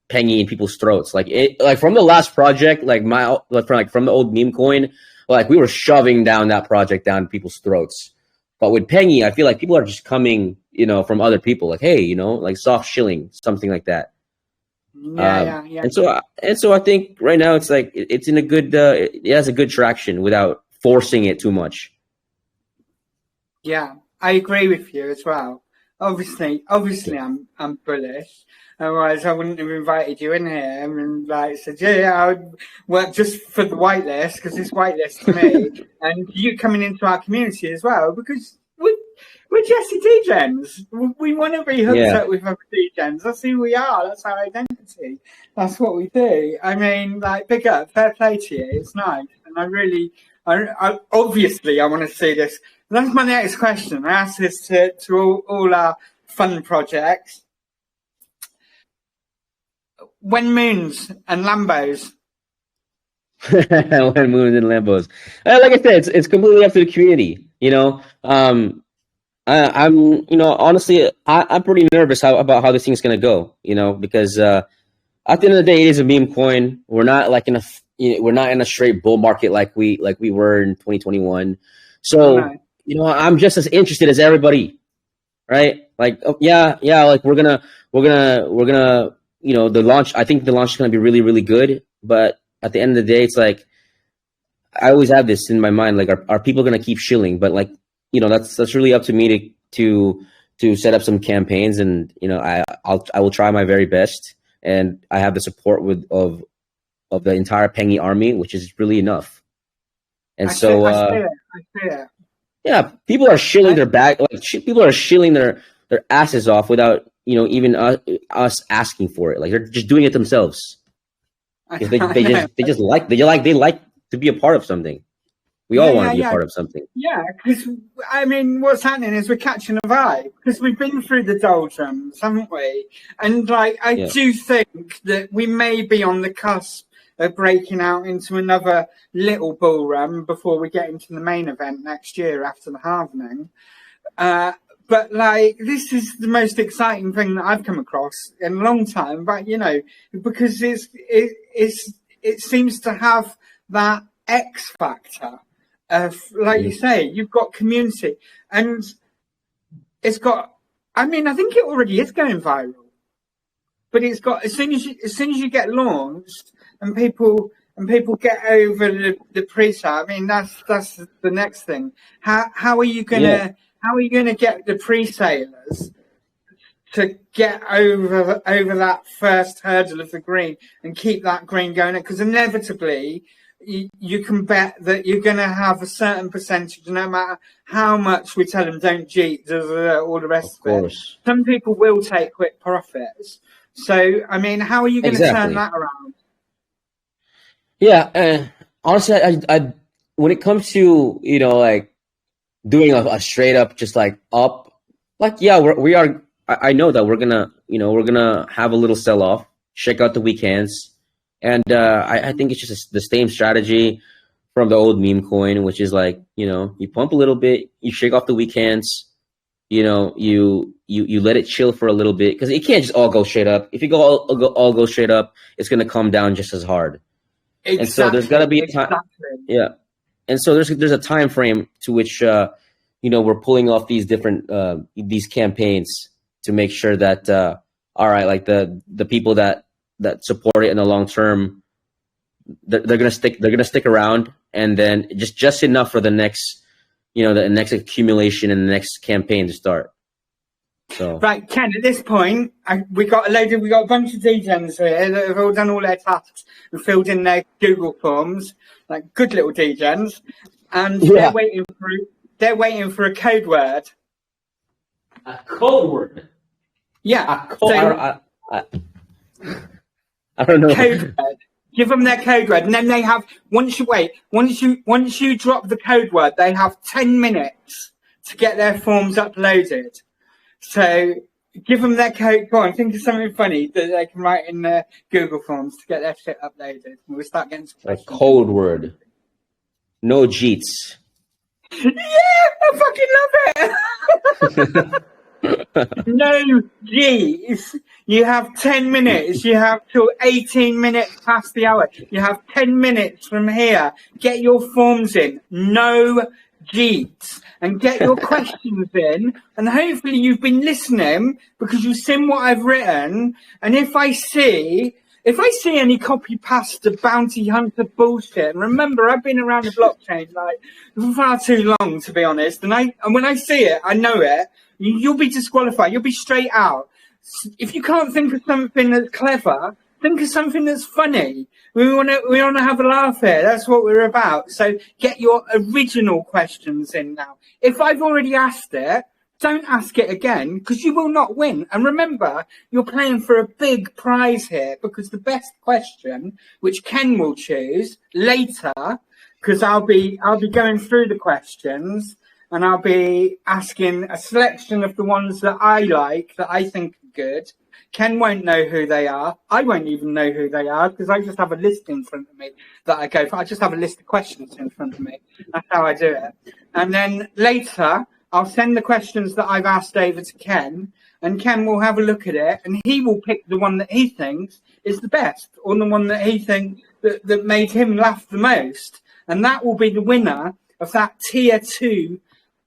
Pengy in people's throats. Like from the last project, from the old meme coin, like we were shoving down that project down people's throats. But with Pengy, I feel like people are just coming, you know, from other people, like, hey, you know, like soft shilling, something like that. Yeah. And so I think right now it's like it's in a good it has a good traction without forcing it too much. Yeah, I agree with you as well. Obviously I'm bullish. Otherwise I wouldn't have invited you in here and like said, I would work just for the whitelist because it's whitelist to me, and you coming into our community as well because we're Jesse D-Gens. We want to be hooked up with other D-Gens. That's who we are. That's our identity. That's what we do. I mean, like, big up, fair play to you. It's nice. And I obviously, I want to see this. That's my next question. I ask this to all our fun projects. When moons and Lambos? When moons and Lambos. Like I said, it's completely up to the community, you know? I'm, you know, honestly, I'm pretty nervous about how this thing's gonna go, you know, because at the end of the day, it is a meme coin. We're not like we're not in a straight bull market like we were in 2021. So, you know, I'm just as interested as everybody, right? Like, like we're gonna, you know, I think the launch is gonna be really, really good. But at the end of the day, it's like I always have this in my mind, like, are people gonna keep shilling? But like, you know, that's really up to me to set up some campaigns, and you know, I will try my very best, and I have the support of of the entire Pengy army, which is really enough. And I so, see it. yeah, people are shilling their back, people are shilling their asses off without, you know, even us asking for it. Like they're just doing it themselves. Because they like to be a part of something. We all want to be a part of something. Yeah, because I mean, what's happening is we're catching a vibe because we've been through the doldrums, haven't we? And like, I do think that we may be on the cusp of breaking out into another little bull run before we get into the main event next year after the halvening. But like, this is the most exciting thing that I've come across in a long time. But you know, because it seems to have that X factor of, like you say, you've got community, and it's got. I mean, I think it already is going viral, but it's got as soon as you get launched and people get over the pre-sale. I mean, that's the next thing. How are you gonna get the pre-salers to get over that first hurdle of the green and keep that green going? Because inevitably you can bet that you're going to have a certain percentage, no matter how much we tell them don't cheat, all the rest of it. Some people will take quick profits. So, I mean, how are you going to turn that around? Yeah, honestly, I when it comes to, you know, like doing a straight up just like up, like, yeah, we are. I know that we're gonna have a little sell off, check out the weekends. And I think it's just the same strategy from the old meme coin, which is like, you know, you pump a little bit, you shake off the weekends, you know, you let it chill for a little bit, because it can't just all go straight up. If you all go straight up, it's going to come down just as hard. Exactly. And so there's got to be a time. Yeah. And so there's a time frame to which, you know, we're pulling off these different these campaigns to make sure that, all right, like the people that support it in the long term, they're gonna stick around, and then just enough for the next, you know, the next accumulation and the next campaign to start. So right, Ken, at this point, we got a bunch of DJs here that have all done all their tasks and filled in their Google forms, like good little DJs, and they're waiting for a code word. A code word. Yeah. I don't know. Code word. Give them their code word, and then they have once you drop the code word, they have 10 minutes to get their forms uploaded. So give them their code. Go on, think of something funny that they can write in their Google forms to get their shit uploaded. We'll start getting some questions. A code word. No cheats. Yeah, I fucking love it. No G's. You have 10 minutes. You have till 18 minutes past the hour. You have 10 minutes from here. Get your forms in. No G's. And get your questions in. And hopefully you've been listening because you've seen what I've written. And if I see any copy pasta bounty hunter bullshit, and remember, I've been around the blockchain like far too long, to be honest. And when I see it, I know it. You'll be disqualified. You'll be straight out. If you can't think of something that's clever, think of something that's funny. We want to have a laugh here. That's what we're about. So get your original questions in now. If I've already asked it, don't ask it again, because you will not win. And remember, you're playing for a big prize here, because the best question, which Ken will choose later, because I'll be going through the questions. And I'll be asking a selection of the ones that I like, that I think are good. Ken won't know who they are. I won't even know who they are, because I just have a list in front of me that I go for. I just have a list of questions in front of me. That's how I do it. And then later, I'll send the questions that I've asked over to Ken, and Ken will have a look at it, and he will pick the one that he thinks is the best, or the one that he thinks that made him laugh the most. And that will be the winner of that tier 2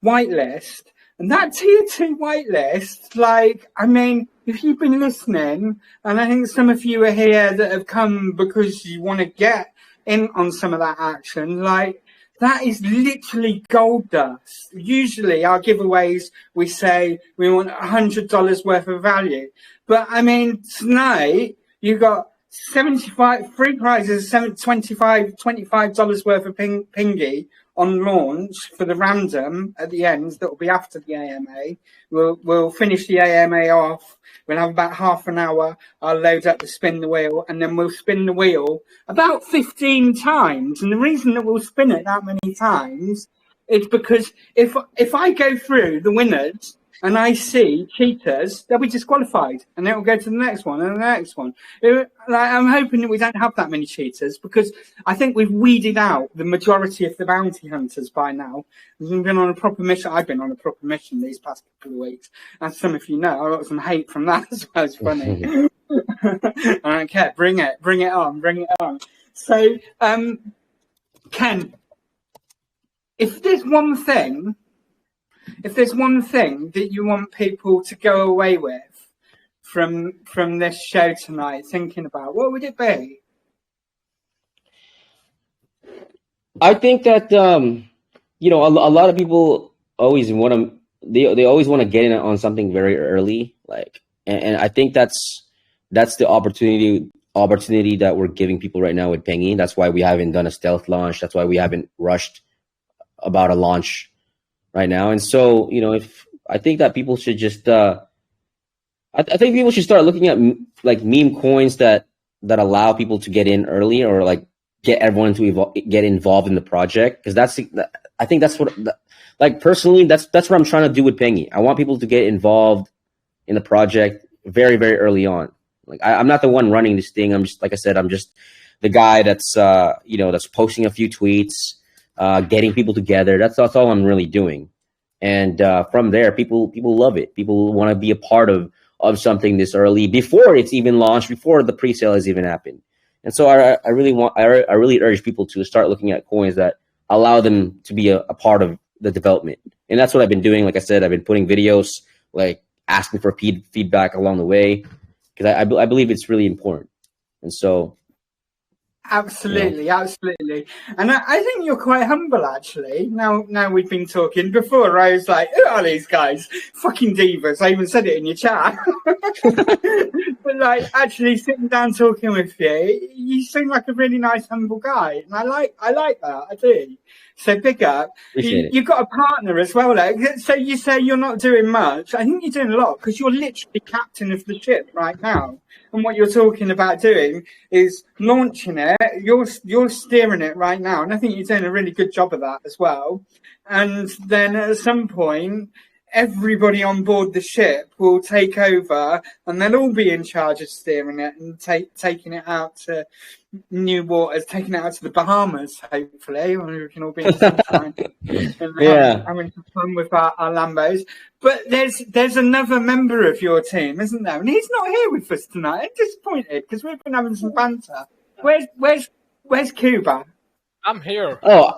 whitelist. And that tier 2 whitelist, like, I mean, if you've been listening, and I think some of you are here that have come because you want to get in on some of that action, like, that is literally gold dust. Usually our giveaways, we say we want $100 worth of value. But I mean, tonight you got 75 free prizes, $25 worth of Pengy on launch for the random at the end. That will be after the AMA. We'll finish the AMA off. We'll have about half an hour. I'll load up the spin the wheel, and then we'll spin the wheel about 15 times. And the reason that we'll spin it that many times is because if I go through the winners and I see cheaters, they'll be disqualified, and then we'll go to the next one and the next one. I'm hoping that we don't have that many cheaters, because I think we've weeded out the majority of the bounty hunters by now. We've been on a proper mission. I've been on a proper mission these past couple of weeks. As some of you know, I got some hate from that as well. It's funny. I don't care. Bring it on. So, Ken, if there's one thing that you want people to go away with from this show tonight, thinking about, what would it be? I think that a lot of people always want to they always want to get in on something very early, like, and I think that's the opportunity that we're giving people right now with Pengy. That's why we haven't done a stealth launch. That's why we haven't rushed about a launch right now. And so, if I think that people should just I think people should start looking at like meme coins that allow people to get in early, or like get everyone to get involved in the project, because I think that's what, like, personally, that's what I'm trying to do with Pengy. I want people to get involved in the project very, very early on. Like, I'm not the one running this thing. I'm just, like I said, I'm just the guy that's that's posting a few tweets, getting people together. That's all I'm really doing. And from there, people love it. People want to be a part of something this early, before it's even launched, before the pre-sale has even happened. And so I really urge people to start looking at coins that allow them to be a part of the development. And that's what I've been doing. Like I said, I've been putting videos, like asking for feedback along the way, because I believe it's really important. And so, absolutely. And I think you're quite humble, actually. Now we've been talking. Before, I was like, who are these guys? Fucking divas. I even said it in your chat. But like, actually sitting down talking with you, you seem like a really nice, humble guy. And I like that. I do. So big up. You've got a partner as well, like. So you say you're not doing much. I think you're doing a lot, because you're literally captain of the ship right now. And what you're talking about doing is launching it. You're steering it right now, and I think you're doing a really good job of that as well. And then at some point, everybody on board the ship will take over, and they'll all be in charge of steering it and taking it out to new waters, taking it out to the Bahamas, hopefully, when we can all be in the sunshine and having some fun with our Lambos. But there's another member of your team, isn't there? And he's not here with us tonight. I'm disappointed, because we've been having some banter. Where's Cuba? I'm here. Oh,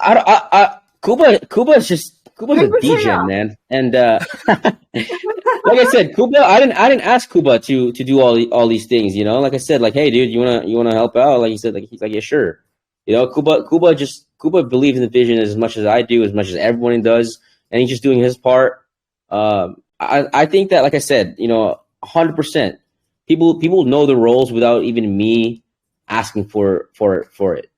Cuba's a DJ, man. And like I said, Cuba, I didn't ask Cuba to do all these things, Like I said, like, hey, dude, you wanna help out? Like he said, like, he's like, yeah, sure. Cuba believes in the vision as much as I do, as much as everyone does, and he's just doing his part. I think that, like I said, 100%. People know the roles without even me asking for it.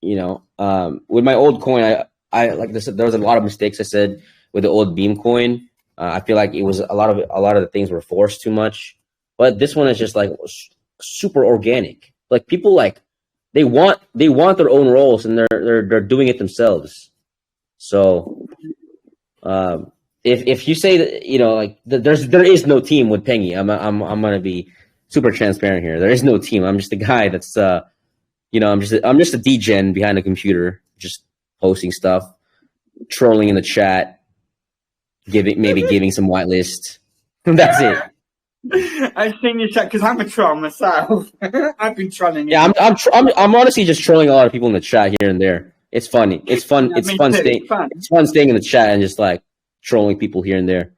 With my old coin, I like I said, there was a lot of mistakes I said with the old beam coin. I feel like it was a lot of the things were forced too much, but this one is just like super organic. Like, people, like, they want their own roles, and they're doing it themselves. So, if you say that, like, there is no team with Pengy. I'm gonna be super transparent here. There is no team. I'm just a guy that's I'm just a degen behind a computer, just posting stuff, trolling in the chat, giving some whitelist. That's it. I've seen your chat, because I'm a troll myself. I've been trolling. Yeah, I'm honestly just trolling a lot of people in the chat here and there. It's funny. It's fun. Yeah, it's fun staying in the chat and just like trolling people here and there.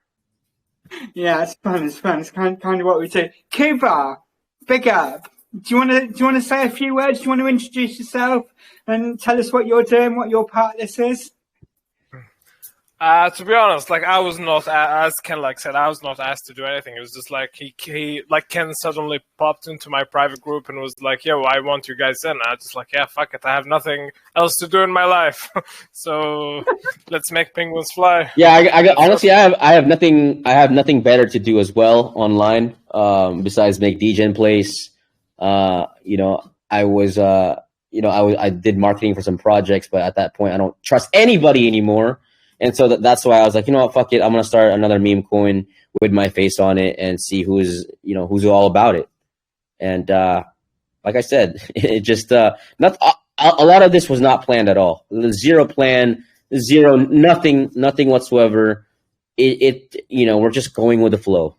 Yeah, it's fun. It's kind of what we do. Cuba, big up. Do you want to say a few words? Do you want to introduce yourself and tell us what you're doing, what your part of this is? To be honest, like I was not, as Ken like said, I was not asked to do anything. It was just like he like Ken suddenly popped into my private group and was like, "Yo, I want you guys in." I was just like, "Yeah, fuck it, I have nothing else to do in my life, so let's make penguins fly." Yeah, honestly, I have nothing better to do as well online. Besides make DGen plays. You know, I did marketing for some projects, but at that point, I don't trust anybody anymore. And so that's why I was like, you know what, fuck it. I'm gonna start another meme coin with my face on it and see who's all about it. And like I said, it just not a lot of this was not planned at all. Zero plan, zero nothing whatsoever. We're just going with the flow.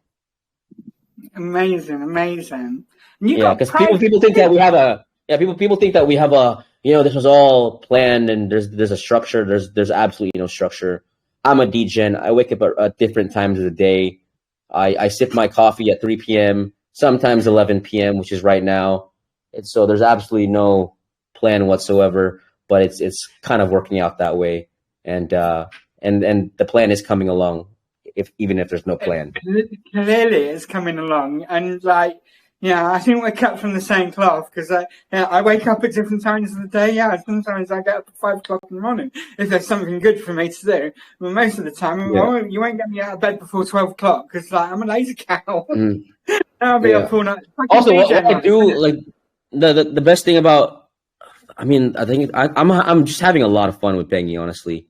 Amazing. And Because people think that we have a people think that we have a this was all planned and there's a structure. There's absolutely no structure. I'm a degen. I wake up at different times of the day. I sip my coffee at 3 p.m. sometimes 11 p.m., which is right now. And so there's absolutely no plan whatsoever. But it's kind of working out that way, and the plan is coming along, even if there's no plan. Clearly, it's coming along, and like. Yeah, I think we're cut from the same cloth because I wake up at different times of the day. Yeah, sometimes I get up at 5 o'clock in the morning if there's something good for me to do. But most of the time, you won't get me out of bed before 12 o'clock because like I'm a lazy cow. I'll be up all night. Also, what I do, like the best thing about, I think I'm just having a lot of fun with Pengy, honestly.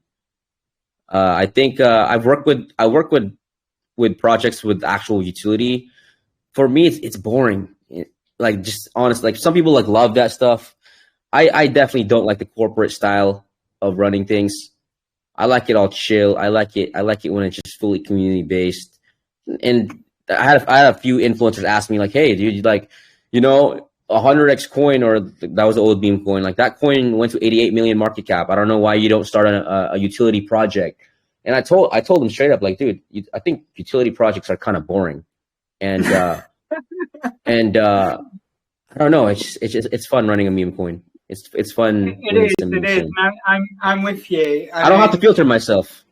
I think I work with projects with actual utility. For me, it's boring. Like, just honest, like some people like love that stuff. I definitely don't like the corporate style of running things. I like it all chill. I like it when it's just fully community based. And I had a few influencers ask me like, "Hey, dude, like, 100x coin, or that was the old beam coin. Like that coin went to 88 million market cap. I don't know why you don't start a utility project." And I told them straight up, like, dude, I think utility projects are kind of boring. And I don't know. It's fun running a meme coin. It's fun. It is. I'm with you. I don't have to filter myself.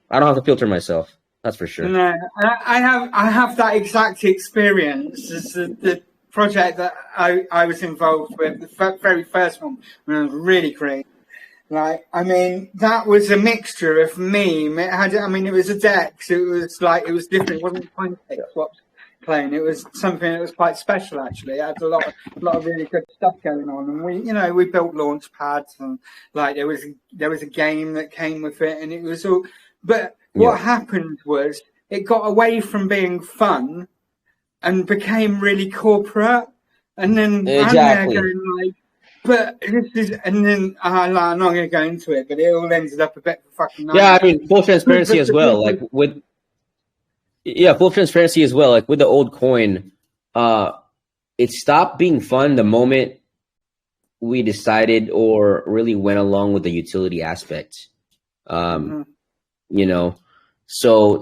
That's for sure. No, I have that exact experience. It's the project that I was involved with, the very first one, when I was really great. Like, that was a mixture of meme. It was a dex. It was different. It wasn't Cointex swaps playing. It was something that was quite special, actually. It had a lot of really good stuff going on. And we built launch pads, and like there was a game that came with it, and it was all. But what happened was it got away from being fun and became really corporate. And then exactly. I'm there going like, but this is, and then I'm not going to go into it, but it all ended up a bit fucking. Yeah, full transparency as well. Like full transparency as well. Like with the old coin, it stopped being fun the moment we decided or really went along with the utility aspect. So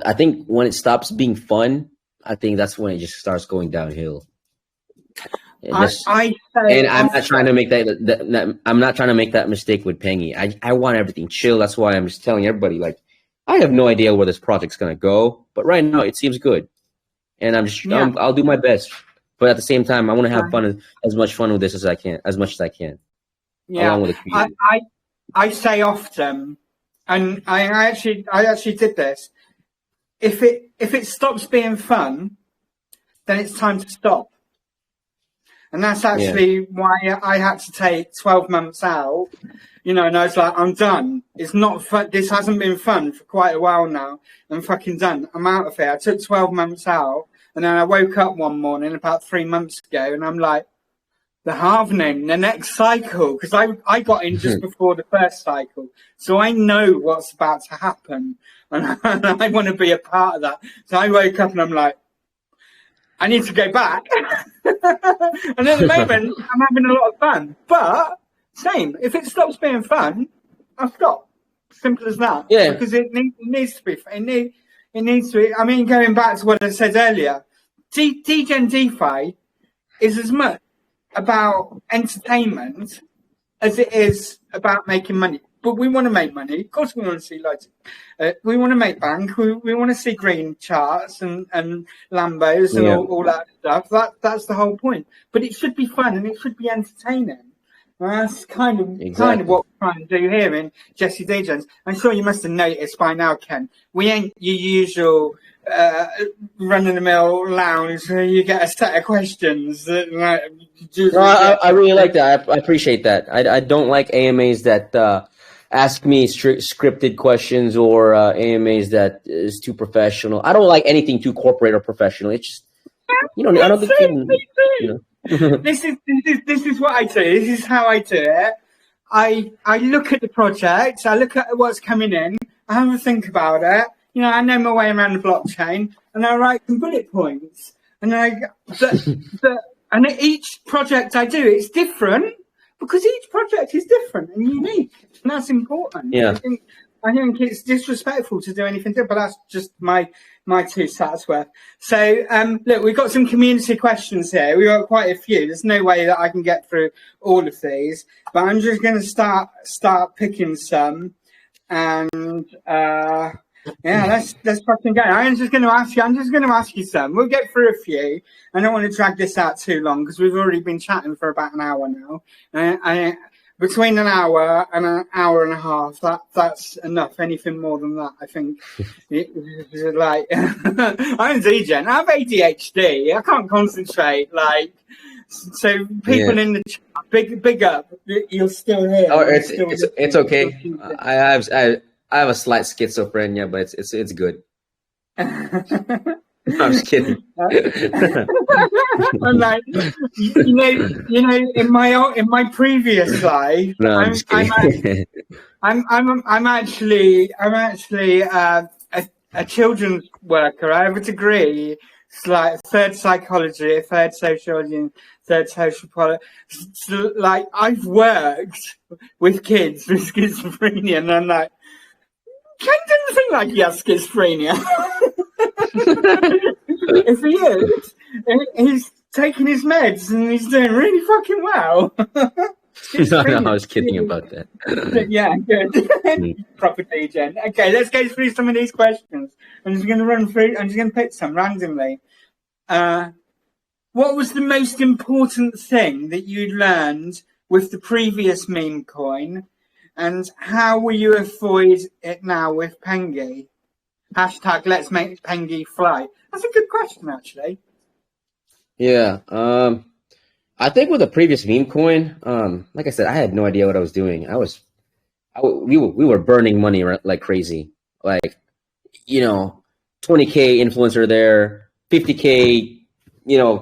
I think when it stops being fun, I think that's when it just starts going downhill. I'm not trying to make that. I'm not trying to make that mistake with Pengy. I want everything chill. That's why I'm just telling everybody, like, I have no idea where this project's gonna go, but right now it seems good, and I'll do my best. But at the same time, I want to have fun, as much fun with this as I can. Yeah, along with the community. I say often, and I actually did this. If it stops being fun, then it's time to stop. And that's actually why I had to take 12 months out, and I was like, I'm done. It's not fun. This hasn't been fun for quite a while now. I'm fucking done. I'm out of here. I took 12 months out, and then I woke up one morning about 3 months ago, and I'm like, the halvening, the next cycle, because I got in just before the first cycle. So I know what's about to happen, and I want to be a part of that. So I woke up and I'm like, I need to go back. And at the moment, I'm having a lot of fun. But, same, if it stops being fun, I'll stop. Simple as that. Yeah. Because it needs to be fun. It needs to be, going back to what I said earlier, Degen DeFi is as much about entertainment as it is about making money. but we want to make money. Of course, we want to see loads. We want to make bank. We want to see green charts and Lambos and all that stuff. That's the whole point. But it should be fun and it should be entertaining. And that's kind of what we're trying to do here in Jesse Degens. I'm sure you must have noticed by now, Ken. We ain't your usual run-of-the-mill lounge where you get a set of questions. I really like that. I appreciate that. I don't like AMAs that ask me scripted questions or AMAs that is too professional. I don't like anything too corporate or professional. It's just, I don't think This is what I do. This is how I do it. I look at the project. I look at what's coming in. I have a think about it. I know my way around the blockchain, and I write some bullet points. And and each project I do, it's different because each project is different and unique, and that's important. Yeah. I think it's disrespectful to do anything different, but that's just my 2 cents worth. So, look, we've got some community questions here. We've got quite a few. There's no way that I can get through all of these, but I'm just going to start picking some, and let's fucking go. I'm just going to ask you some. We'll get through a few. I don't want to drag this out too long because we've already been chatting for about an hour now. Between an hour and an hour and a half, that's enough. Anything more than that, I think, like, I'm DJing. I have ADHD. I can't concentrate. Like, so people in the chat, big up. You're still here. Oh, it's okay. I have a slight schizophrenia, but it's good. I'm just kidding. I'm like, in my previous life, no, I'm actually a children's worker. I have a degree. It's like third psychology, third sociology, and third social politics. So, like, I've worked with kids with schizophrenia, and I'm like, Ken doesn't think like he has schizophrenia. If he is, he's taking his meds and he's doing really fucking well. No, I was kidding about that. Yeah, good. Proper DJ. Okay, let's go through some of these questions. I'm just going to pick some randomly. What was the most important thing that you learned with the previous meme coin, and how will you avoid it now with Pengy? # let's make Pengy fly. That's a good question, actually. Yeah. I think with the previous meme coin, like I said, I had no idea what I was doing. We were burning money like crazy. Like, 20K influencer there, 50K,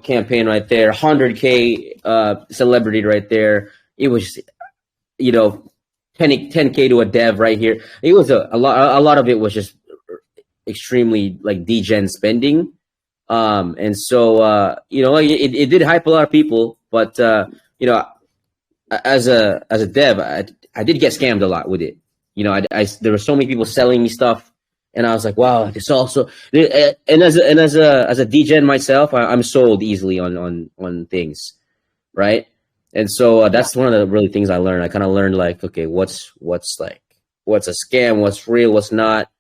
campaign right there, 100K celebrity right there. It was, 10K to a dev right here. It was a lot of it was just extremely like degen spending. And so, it did hype a lot of people, but, as a dev, I did get scammed a lot with it. There were so many people selling me stuff, and I was like, wow, this also, and as a degen myself, I'm sold easily on things. Right. And so that's one of the really things I learned. I kind of learned like, okay, what's a scam, what's real, what's not.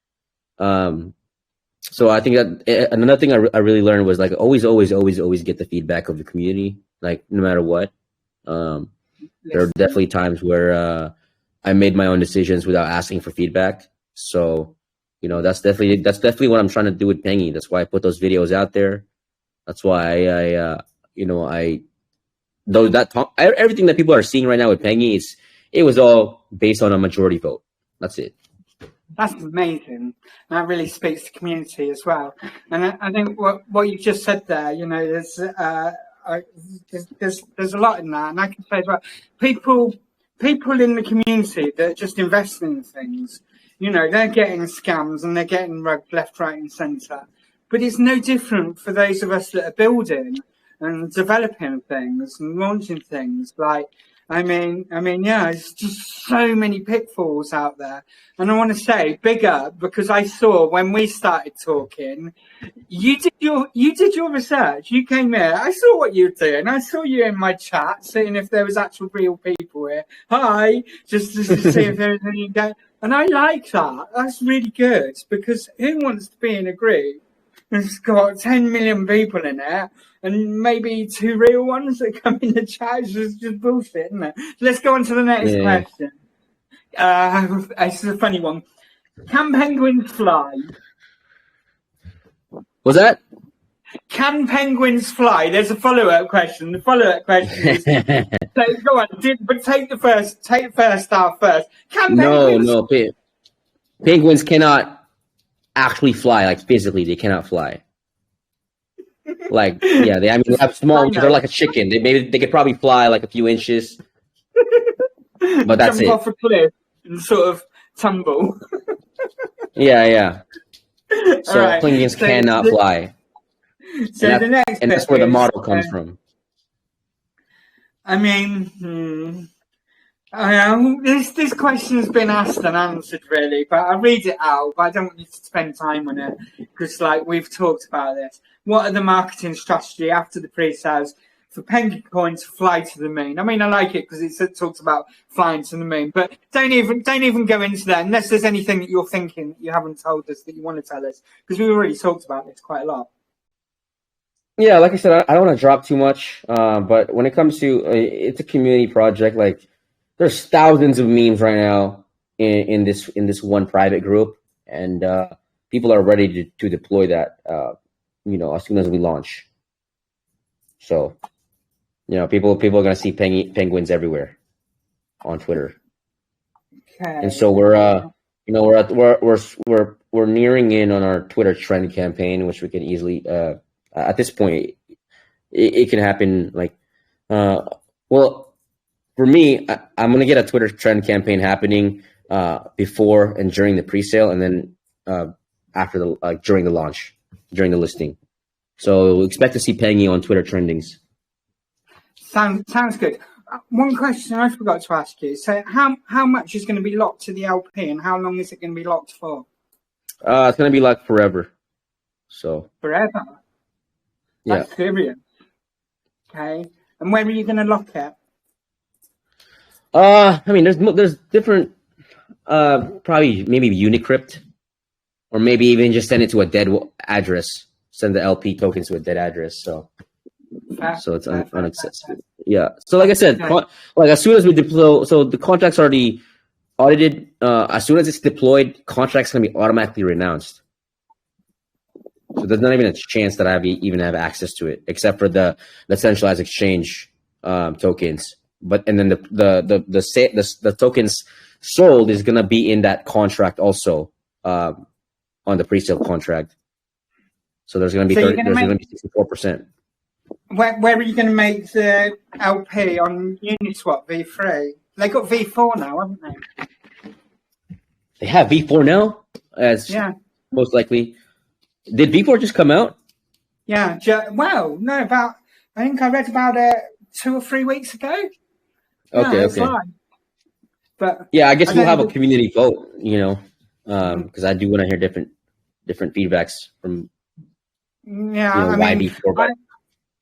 So I think that another thing I really learned was like always get the feedback of the community, like no matter what. There are definitely times where I made my own decisions without asking for feedback. So that's definitely what I'm trying to do with Pengy. That's why I put those videos out there. That's why everything that people are seeing right now with Pengy it was all based on a majority vote. That's it. That's amazing. That really speaks to community as well. And I think what you just said there, there's a lot in that. And I can say as well, people in the community that are just investing in things, they're getting scams and they're getting rugged left, right, and centre. But it's no different for those of us that are building and developing things and launching things. Like, yeah, it's just so many pitfalls out there. And I want to say big up, because I saw when we started talking, you did your research. You came here. I saw what you were doing. I saw you in my chat, seeing if there was actual real people here. Hi, just to see if there's any. And I like that. That's really good, because who wants to be in a group that's got 10 million people in it, and maybe 2 real ones that come in the chat? It's just bullshit, isn't it? Let's go on to the next question. This is a funny one. Can penguins fly? Was that? Can penguins fly? There's a follow-up question. The follow-up question is, so go on, but take the first half first. Can penguins? No. Penguins cannot actually fly, like physically, they cannot fly. Like, yeah, they have small, they're like a chicken. They could probably fly like a few inches, but that's Jump it. off a cliff and sort of tumble. Yeah. So Right. penguins cannot fly. So the next and that's where the model comes from. I mean, this question has been asked and answered, really, but I read it out, but I don't want you to spend time on it, because, like, we've talked about this. What are the marketing strategy after the pre-sales for PENGYCOIN to fly to the moon? I mean, I like it because it talks about flying to the moon, but don't even go into that unless there's anything that you're thinking that you haven't told us that you want to tell us, because we've already talked about this quite a lot. Yeah, like I said, I don't want to drop too much, but when it comes to it's a community project. Like, there's thousands of memes right now in this one private group, and people are ready to deploy that, as soon as we launch. So, people are gonna see penguins everywhere on Twitter. Okay. And so we're nearing in on our Twitter trend campaign, which we can easily at this point it can happen. Like, well, for me, I'm gonna get a Twitter trend campaign happening before and during the pre-sale, and then after during the launch, during the listing. So expect to see Pengy on Twitter trendings. Sounds good. One question I forgot to ask you. So how much is going to be locked to the LP, and how long is it going to be locked for? It's going to be locked forever. So forever. That's serious. Okay. And when are you going to lock it? I mean, there's different, probably maybe Unicrypt, or maybe even just send it to a dead address. Send the LP tokens to a dead address. So it's unaccessible. Yeah. So like I said, like as soon as we deploy, so the contract's already audited. As soon as it's deployed, contract's gonna be automatically renounced. So there's not even a chance that I even have access to it, except for the centralized exchange tokens. And then the tokens sold is gonna be in that contract also, on the pre-sale contract. So there's gonna be 64%. Where are you going to make the LP on Uniswap V3? They got V4 now, haven't they? They have V4 now? Most likely. Did V4 just come out? Yeah. Well, no, I think I read about it 2 or 3 weeks ago. Okay. But yeah, I guess we'll have a community vote, because I do want to hear different feedbacks from why V4.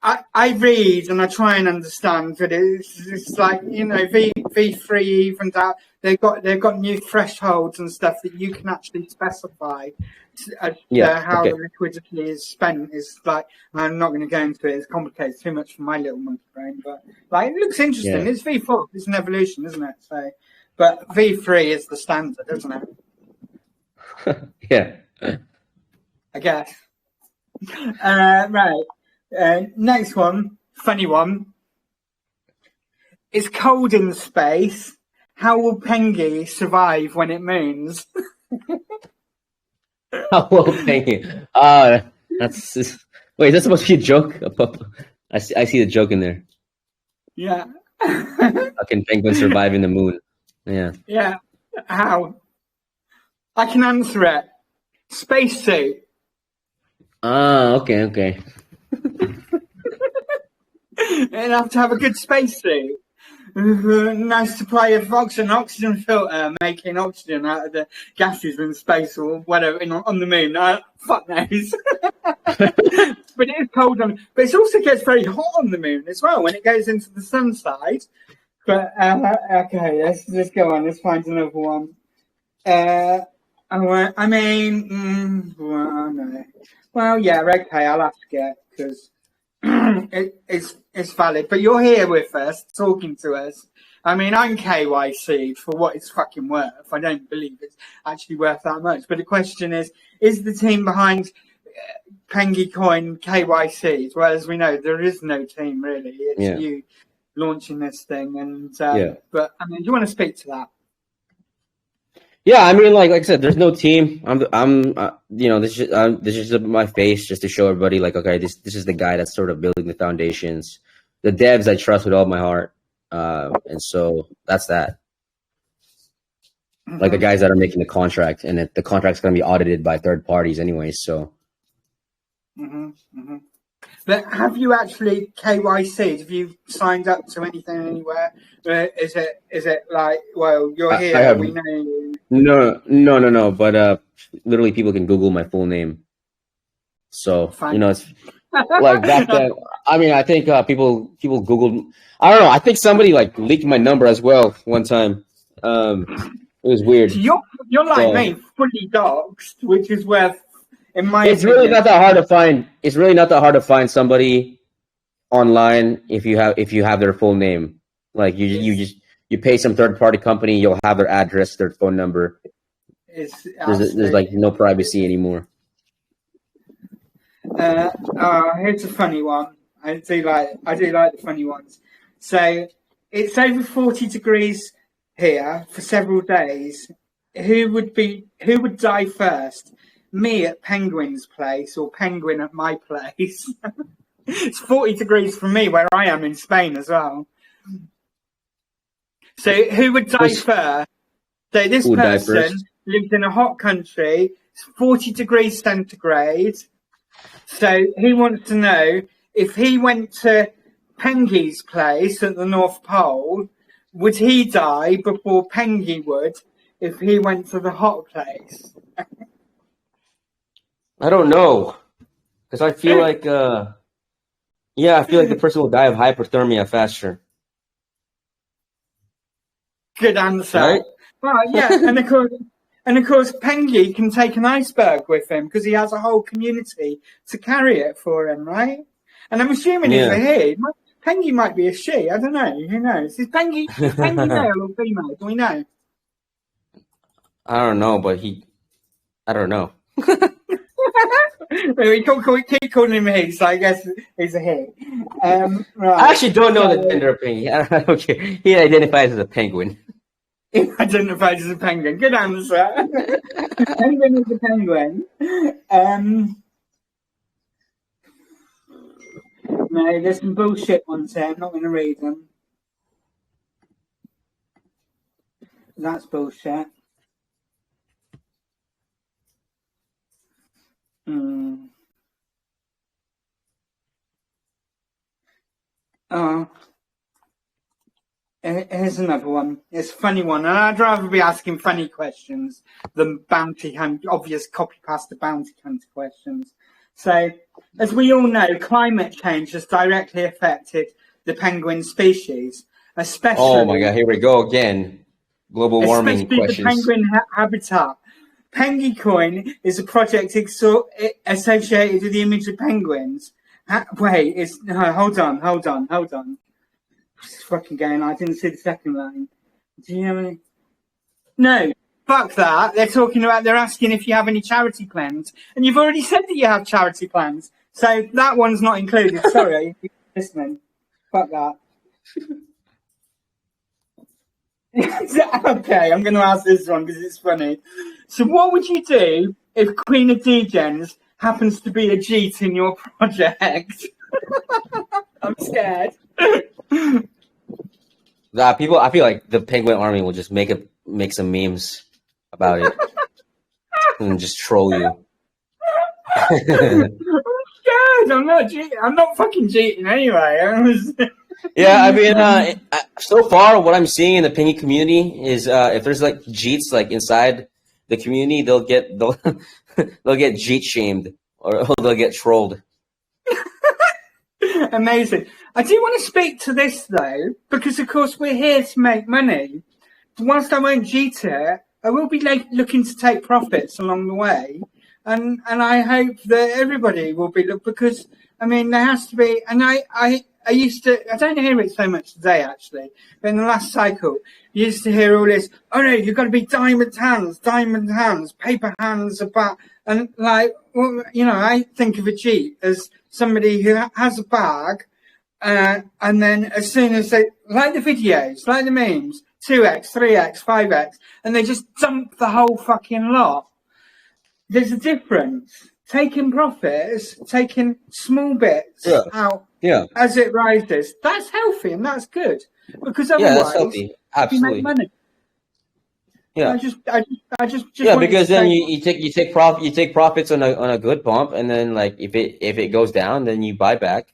I read and I try and understand, but it's like, V3 evens out. They've got new thresholds and stuff that you can actually specify how the liquidity is spent. Is like, I'm not going to go into it. It's complicated, too much for my little monkey brain. But like, it looks interesting. Yeah. It's V4. It's an evolution, isn't it? So, but V3 is the standard, isn't it? Yeah. I guess. Right. Next one, funny one. It's cold in space. How will Pengy survive when it moons? How will Pengy? Wait, that's supposed to be a joke? I see the joke in there. Yeah. How can penguins survive in the moon? Yeah. Yeah. How? I can answer it. Spacesuit. Okay. and have to have a good spacesuit. Nice supply of oxygen filter, making oxygen out of the gases in space or whatever on the moon. Fuck knows. But it is cold but it also gets very hot on the moon as well when it goes into the sun side. But okay, let's go on. Let's find another one. No. Well, yeah, okay, I'll ask it because it's valid. But you're here with us, talking to us. I mean, I'm KYC for what it's fucking worth. I don't believe it's actually worth that much. But the question is the team behind PENGYCOIN KYC? Well, as we know, there is no team really. It's you launching this thing. And but I mean, do you want to speak to that? Yeah, I mean, like I said, there's no team. This is just my face, just to show everybody, like, okay, this is the guy that's sort of building the foundations. The devs I trust with all my heart, and so that's that. Like the guys that are making the contract, and the contract's going to be audited by third parties anyway. So. But have you actually KYC'd? Have you signed up to anything anywhere? Is it like, well, you're here, we know you? No. But literally, people can Google my full name. So Fine. It's like back then. I mean, I think people Googled. I don't know. I think somebody like leaked my number as well one time. It was weird. You're like me, fully doxed, which is where. It's really not that hard to find. It's really not that hard to find somebody online if you have their full name. Like you pay some third party company, you'll have their address, their phone number. There's like no privacy anymore. Here's a funny one. I do like the funny ones. So it's over 40 degrees here for several days. Who would die first? Me at Penguin's place or Penguin at my place? It's 40 degrees from me where I am in Spain as well. So who would die first? So this person lives in a hot country. It's 40 degrees centigrade. So he wants to know if he went to Pengy's place at the North Pole, would he die before Pengy would if he went to the hot place? I don't know, because I feel like, I feel like the person will die of hypothermia faster. Good answer. Right? Well, yeah, and of course, Pengy can take an iceberg with him because he has a whole community to carry it for him, right? And I'm assuming he's a he. Pengy might be a she. I don't know. Who knows? Is Pengy male or female? Do we know? I don't know, but I don't know. We keep calling him he, so I guess he's a he. Right. I actually don't know the gender of Pengy. Okay, he identifies as a penguin. He identifies as a penguin. Good answer. Penguin is a penguin. No, there's some bullshit ones here. I'm not going to read them. That's bullshit. Here's another one. It's a funny one, and I'd rather be asking funny questions than obvious copy pasta bounty hunter questions. So, as we all know, climate change has directly affected the penguin species, especially. Oh my God! Here we go again. Global warming questions. The penguin habitat. PENGYCOIN is a project associated with the image of penguins. Hold on. It's fucking going. I didn't see the second line. Do you have any? No, fuck that. They're asking if you have any charity plans, and you've already said that you have charity plans, so that one's not included. Sorry, listening. Fuck that. Okay, I'm going to ask this one because it's funny. So what would you do if Queen of Degens happens to be a Jeet in your project? I'm scared. I feel like the Penguin Army will just make some memes about it and just troll you. good. I'm not cheating. I'm not fucking cheating anyway. Yeah, I mean, so far what I'm seeing in the Pengy community is if there's like cheats like inside the community, they'll get they'll get cheat shamed or they'll get trolled. Amazing. I do want to speak to this though, because of course we're here to make money. Whilst I won't cheat it, I will be looking to take profits along the way, and I hope that everybody will be because I mean there has to be. And I used to, I don't hear it so much today actually, but in the last cycle, you used to hear all this, oh no, you've got to be diamond hands, paper hands, about, and like, well, you know, I think of a cheat as somebody who has a bag, and then as soon as they, like the videos, like the memes, 2x, 3x, 5x, and they just dump the whole fucking lot. There's a difference. Taking profits, taking small bits out as it rises, that's healthy and that's good. Because otherwise, that's healthy. Absolutely. You make money. Yeah, I just yeah, because then you take profits on a good pump, and then like if it goes down, then you buy back,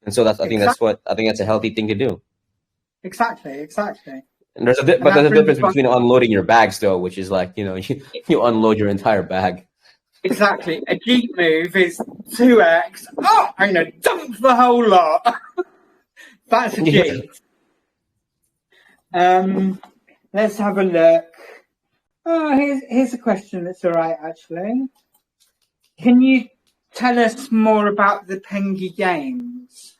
and so I think that's a healthy thing to do. Exactly. And there's a difference between unloading your bags though, which is like you unload your entire bag. Exactly. A Jeep move is 2x. Oh, I'm going to dump the whole lot. That's a Jeep. Let's have a look. Oh, here's a question that's all right, actually. Can you tell us more about the Pengy games?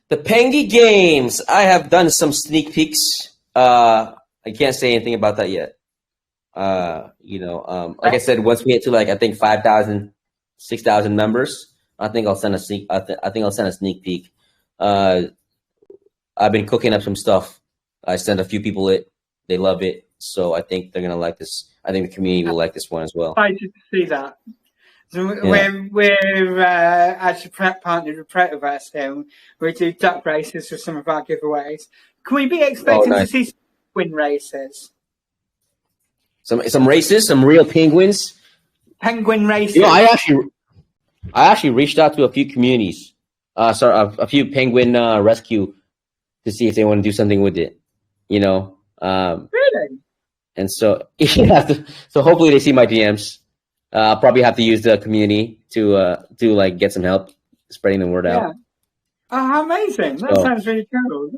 The Pengy games. I have done some sneak peeks. I can't say anything about that yet. Like I said, once we get to like I think 5,000, 6,000 members, I think I'll send a sneak. I think I'll send a sneak peek. I've been cooking up some stuff. I sent a few people it. They love it, so I think they're gonna like this. I think the community will like this one as well. Excited to see that. So we're actually partnered with Pretoverse here. We do duck races for some of our giveaways. Can we be expecting to see win races? Some races, some real penguins. Penguin races. I actually reached out to a few communities, a few penguin rescue, to see if they want to do something with it. Really? And so so hopefully they see my DMs. I'll probably have to use the community to like get some help spreading the word out. Oh, how amazing! That sounds really cool.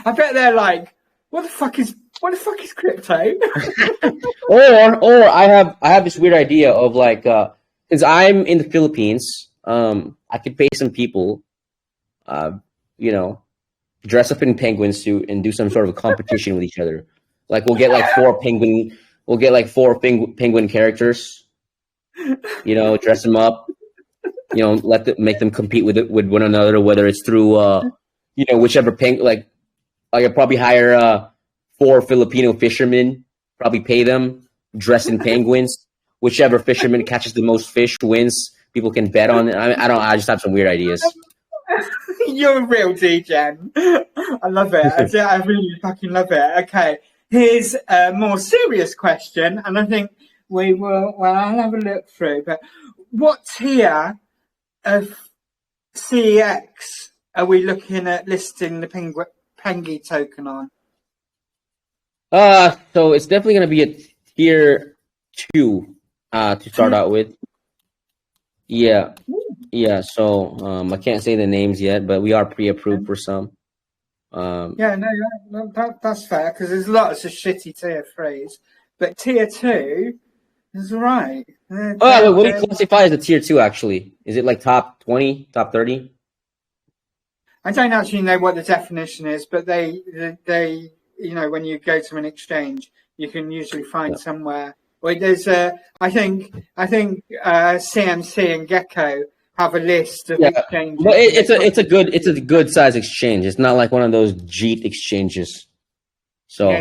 I bet they're like, what the fuck is crypto? or I have this weird idea of like, since I'm in the Philippines, I could pay some people, dress up in penguin suit and do some sort of a competition with each other. Like we'll get like four penguin characters, dress them up, make them compete with one another, whether it's through, whichever like I could probably hire 4 Filipino fishermen, probably pay them, dress in penguins. Whichever fisherman catches the most fish wins. People can bet on it. I just have some weird ideas. You're a real DJ. I love it. I really fucking love it. Okay, here's a more serious question, and I think we will. Well, I'll have a look through. But what tier of CEX are we looking at listing the Pengy token on? So it's definitely going to be a tier 2 to start out with. Yeah. So I can't say the names yet, but we are pre-approved for some. That's fair because there's lots of shitty tier 3s, but tier 2 is right. What do you classify as a tier 2? Actually, is it like top 20, top 30? I don't actually know what the definition is, but they when you go to an exchange, you can usually find somewhere. Well, there's I think CMC and Gecko have a list of exchanges. But it's a good size exchange. It's not like one of those Jeet exchanges. So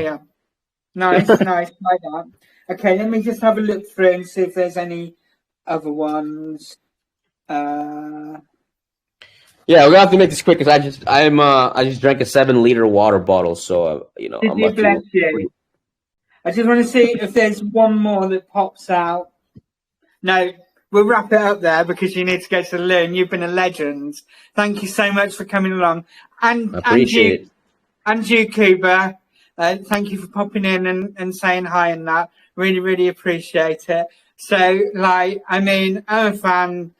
nice, like that. Okay, let me just have a look through and see if there's any other ones. Yeah, we're gonna have to make this quick because I just drank a 7-liter water bottle, so bless you. I just want to see if there's one more that pops out. No, we'll wrap it up there because you need to go to the loo and you've been a legend. Thank you so much for coming along. And I appreciate it. And you, Cuba. Thank you for popping in and saying hi and that. Really, really appreciate it. So, like, I mean, I'm a fan.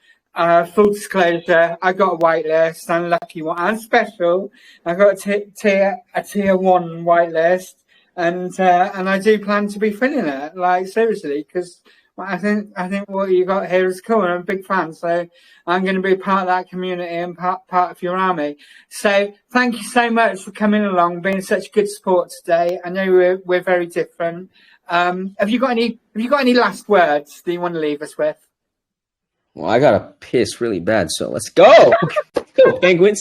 Full disclosure, I got a whitelist. I'm a lucky one. I'm special. I got a tier 1 whitelist, and I do plan to be filling it. Like, seriously, because I think what you got here is cool. And I'm a big fan, so I'm going to be part of that community and part of your army. So thank you so much for coming along, being such good support today. I know we're very different. Have you got any last words that you want to leave us with? Well, I gotta piss really bad, so let's go. Go, Penguins.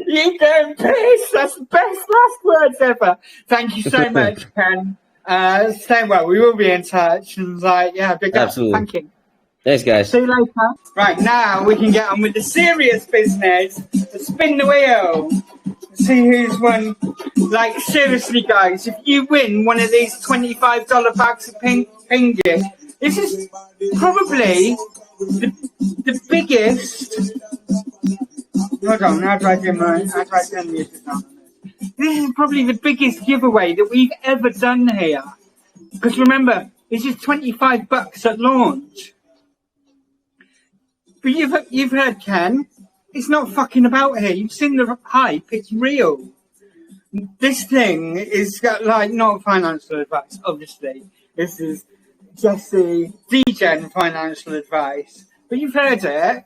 You go piss. That's the best last words ever. Thank you so much, Ken. Stay well. We will be in touch. And big up. Absolutely. Thank you. Thanks, guys. See you later. Right, now we can get on with the serious business. Spin the wheel. See who's won. Like, seriously, guys, if you win one of these $25 bags of Pengy, this is probably the biggest. Hold on, how do I turn the music on? This is probably the biggest giveaway that we've ever done here. Because remember, this is $25 at launch. But you've heard Ken. It's not fucking about here. You've seen the hype. It's real. This thing is like not financial advice, obviously. This is Jesse Degen financial advice. But you've heard it.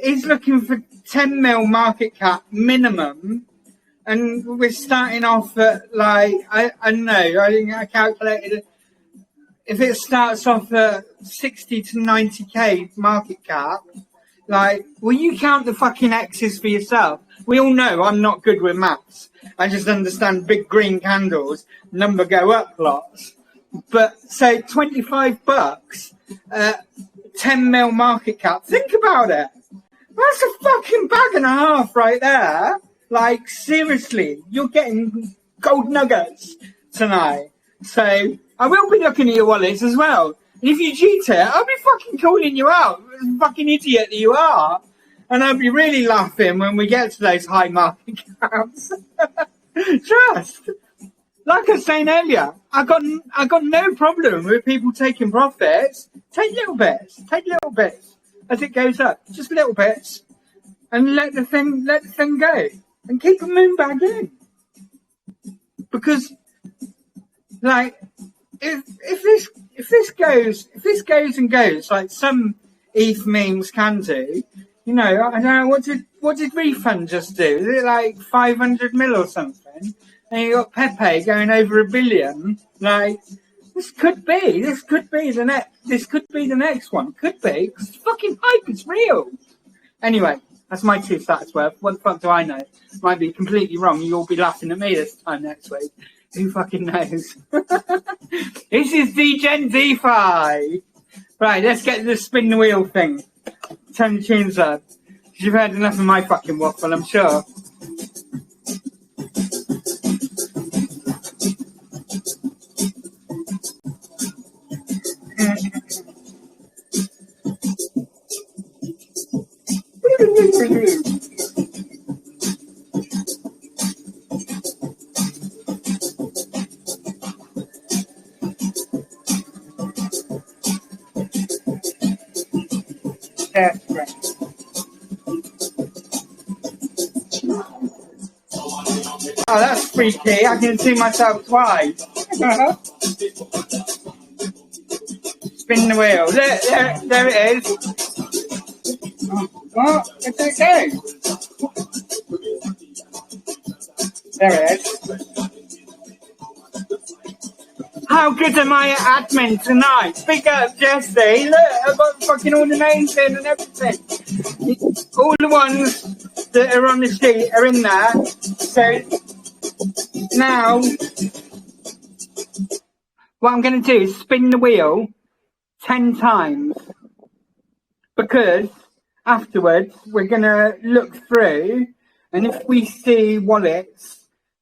He's looking for 10 mil market cap minimum. And we're starting off at like, I don't know, I think I calculated it. If it starts off at 60 to 90k market cap, like, will you count the fucking X's for yourself? We all know I'm not good with maths. I just understand big green candles, number go up lots. But so $25, 10 mil market cap. Think about it. That's a fucking bag and a half right there. Like, seriously, you're getting gold nuggets tonight. So I will be looking at your wallets as well. And if you cheat it, I'll be fucking calling you out. Fucking idiot that you are. And I'll be really laughing when we get to those high market caps. Just like I was saying earlier, I got no problem with people taking profits. Take little bits as it goes up, just little bits, and let the thing go, and keep them moving back in. Because, like, if this goes and goes like some ETH memes can do, you know, I don't know, what did Refund just do? Is it like 500 mil or something? And you got Pepe going over $1 billion. Like, this could be the next one. Could be, because it's fucking hype. It's real. Anyway, that's my 2 stats worth. What the fuck do I know? Might be completely wrong. You'll be laughing at me this time next week. Who fucking knows? This is Degen DeFi. Right, let's get to the spin the wheel thing. Turn the tunes up. You've heard enough of my fucking waffle, I'm sure. Oh, that's freaky. I can see myself twice. Spin the wheel. There it is. Oh, where did it go? There it is. How good am I at admin tonight? Big up, Jesse. Look, I've got fucking all the names in and everything. All the ones that are on the sheet are in there. So now, what I'm going to do is spin the wheel 10 times. Because afterwards, we're going to look through, and if we see wallets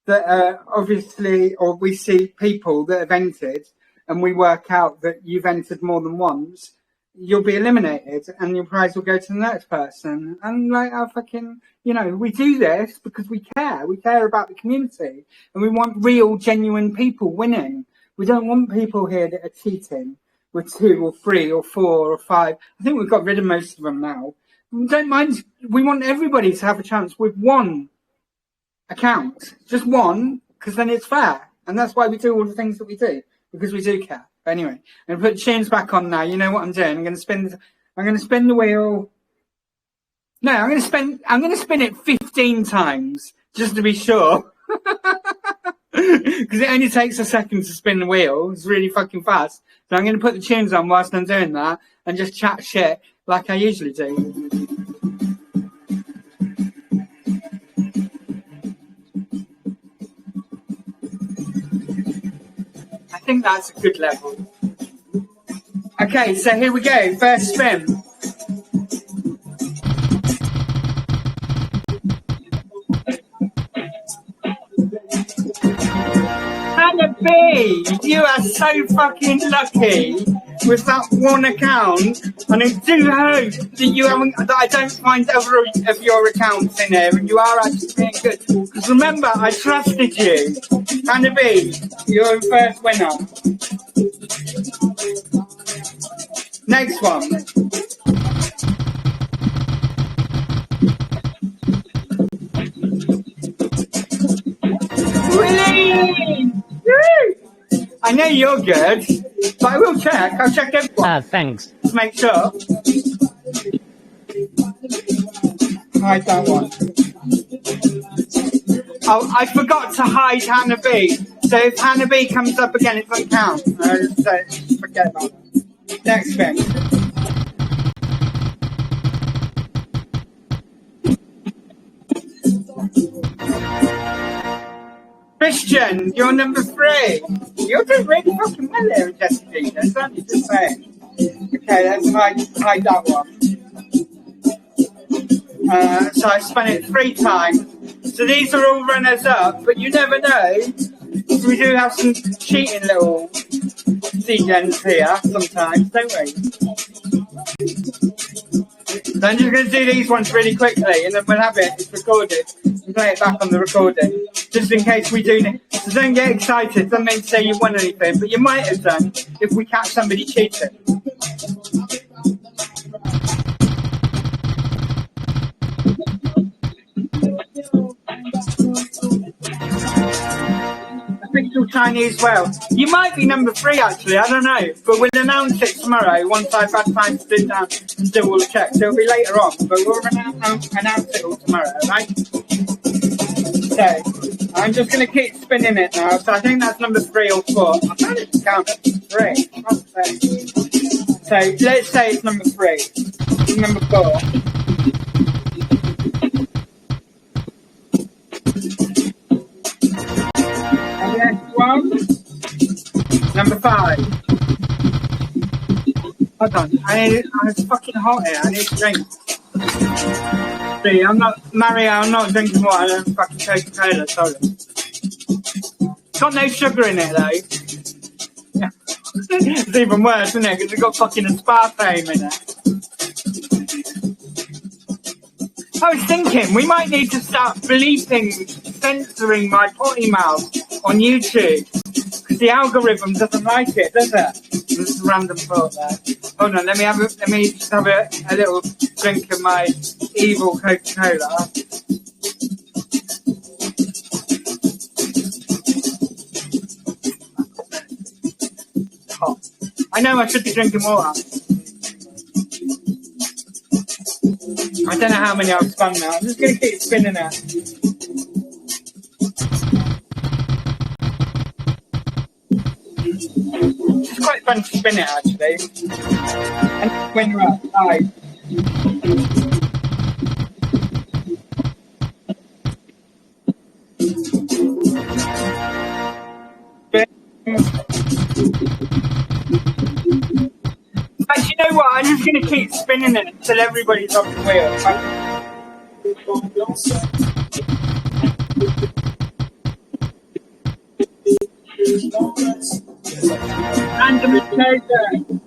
that are obviously, or we see people that have entered, and we work out that you've entered more than once, you'll be eliminated and your prize will go to the next person. And like, I fucking, you know, we do this because we care. We care about the community and we want real, genuine people winning. We don't want people here that are cheating with 2 or 3 or 4 or 5. I think we've got rid of most of them now. We don't mind. We want everybody to have a chance with 1 account, just 1, because then it's fair. And that's why we do all the things that we do, because we do care. But anyway, I'm going to put the tunes back on now. You know what I'm doing. I'm going to spin the wheel. No, I'm going to spin it 15 times just to be sure. Because it only takes a second to spin the wheel. It's really fucking fast. So I'm going to put the tunes on whilst I'm doing that and just chat shit like I usually do. I think that's a good level. Okay, so here we go. First spin. Hannah B, you are so fucking lucky with that 1 account, and I do hope that I don't find other of your accounts in here, and you are actually being good. Because remember, I trusted you. Hannah B, you're the first winner. Next one. Willie! I know you're good, but I will check. I'll check everyone. Thanks. To make sure. Hide that one. Oh, I forgot to hide Hannah B. So if Hannah B comes up again, it doesn't count. So forget about that. Next spin. Christian, you're number 3. You're doing really fucking well there, Jessica. That's what I'm just saying. Okay, let's hide that one. So I spun it 3 times. So these are all runners up, but you never know. We do have some cheating little degens here sometimes, don't we? So I'm just going to do these ones really quickly, and then we'll have it recorded and play it back on the recording, just in case we do. So don't get excited. Doesn't mean to say you won anything, but you might have done if we catch somebody cheating. Chinese well. You might be number 3 actually, I don't know. But we'll announce it tomorrow once I've had time to sit down and do all the checks. So it'll be later on, but we'll announce it all tomorrow, right? So I'm just gonna keep spinning it now. So I think that's number 3 or 4. I managed to count it 3. So let's say it's number 3. Number 4. One. Number 5. Hold on, it's fucking hot here. I need to drink. See, Mario, I'm not drinking water. I'm fucking Coca-Cola, sorry. It's got no sugar in it though. Yeah. It's even worse, isn't it? Because it's got fucking aspartame in it. I was thinking we might need to start bleeping, censoring my potty mouth on YouTube because the algorithm doesn't like it, does it? Just a random thought there. Hold on, let me just have a little drink of my evil Coca-Cola. Hot. I know I should be drinking water. I don't know how many I've spun now. I'm just going to keep spinning it. It's quite fun to spin it, actually. And when you're up, right. But you know what? I'm just going to keep spinning it until everybody's off the wheel. Random chosen.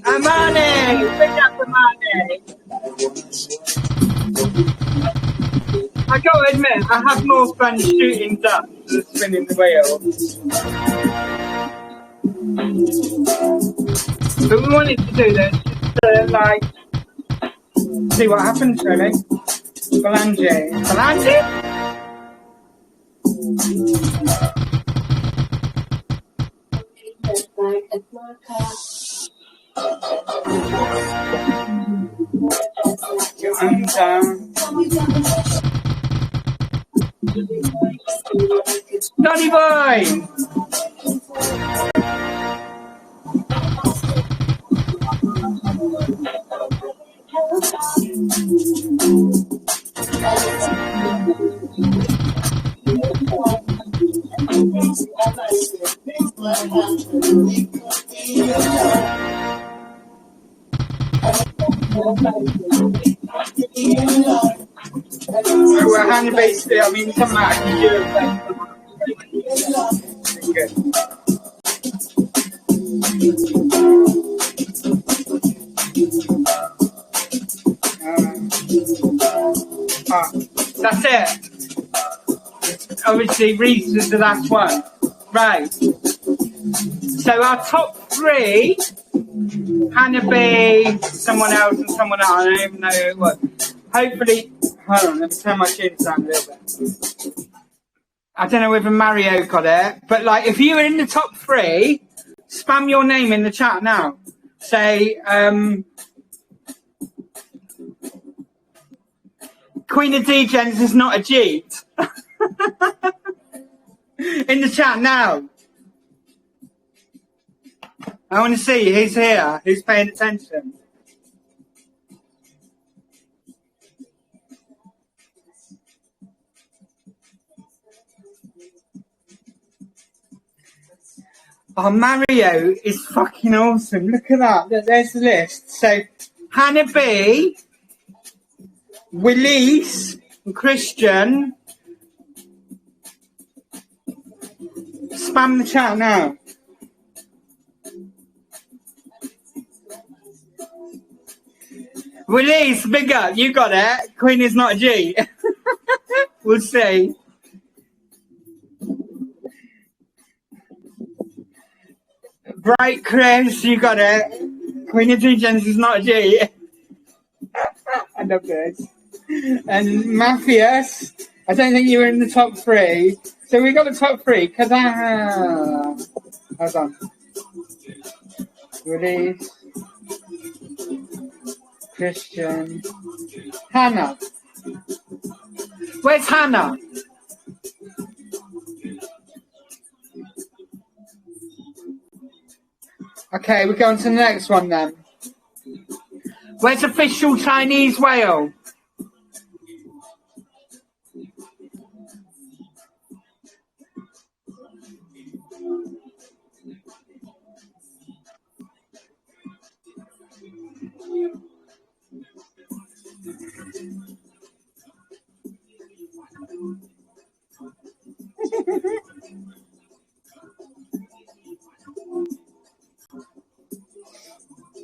Amani! Big up Amani! I gotta admit, I have more fun shooting ducks than spinning the wheel. But we wanted to do this just to, like, see what happens, really. Phalange. Phalange? And, Donny boy! We're hand based. I mean, come out and do that's it. Obviously, Reese is the last one. Right. So our top three, Hannah B, someone else and someone else. I don't even know who it was. Hopefully, hold on, let me turn my chin down a little bit. I don't know whether Mario got it, but like if you were in the top three, spam your name in the chat now. Say, Queen of Degens is not a cheat. In the chat now. I want to see who's here, who's paying attention. Oh, Mario is fucking awesome. Look at that. There's the list. So, Hannah B, Willis, and Christian. Spam the chat now. Willis, big up. You got it. Queen is not a G. We'll see. Bright Chris, you got it. Queen of Degens is not a G. I love this. And Matthias, I don't think you were in the top three. So we got the top three. Hold on. Release. Christian. Hannah. Where's Hannah? Okay, we're going to the next one then. Where's official Chinese whale?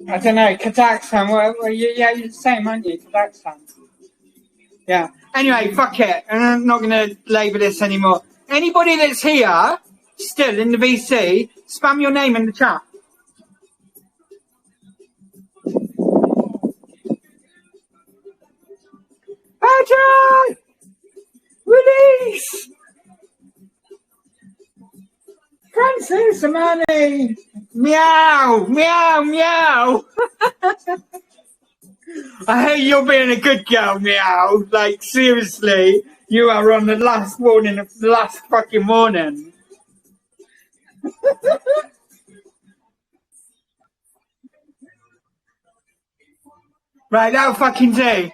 I don't know, Kazakhstan, yeah, you're the same, aren't you? Kazakhstan. Yeah. Anyway, fuck it. I'm not going to labour this anymore. Anybody that's here, still in the VC, spam your name in the chat. Badger! Release! Francis, Amani! Meow! Meow! Meow! I hate you're being a good girl, Meow. Like, seriously, you are on the last warning of the last fucking morning. Right, that'll fucking do.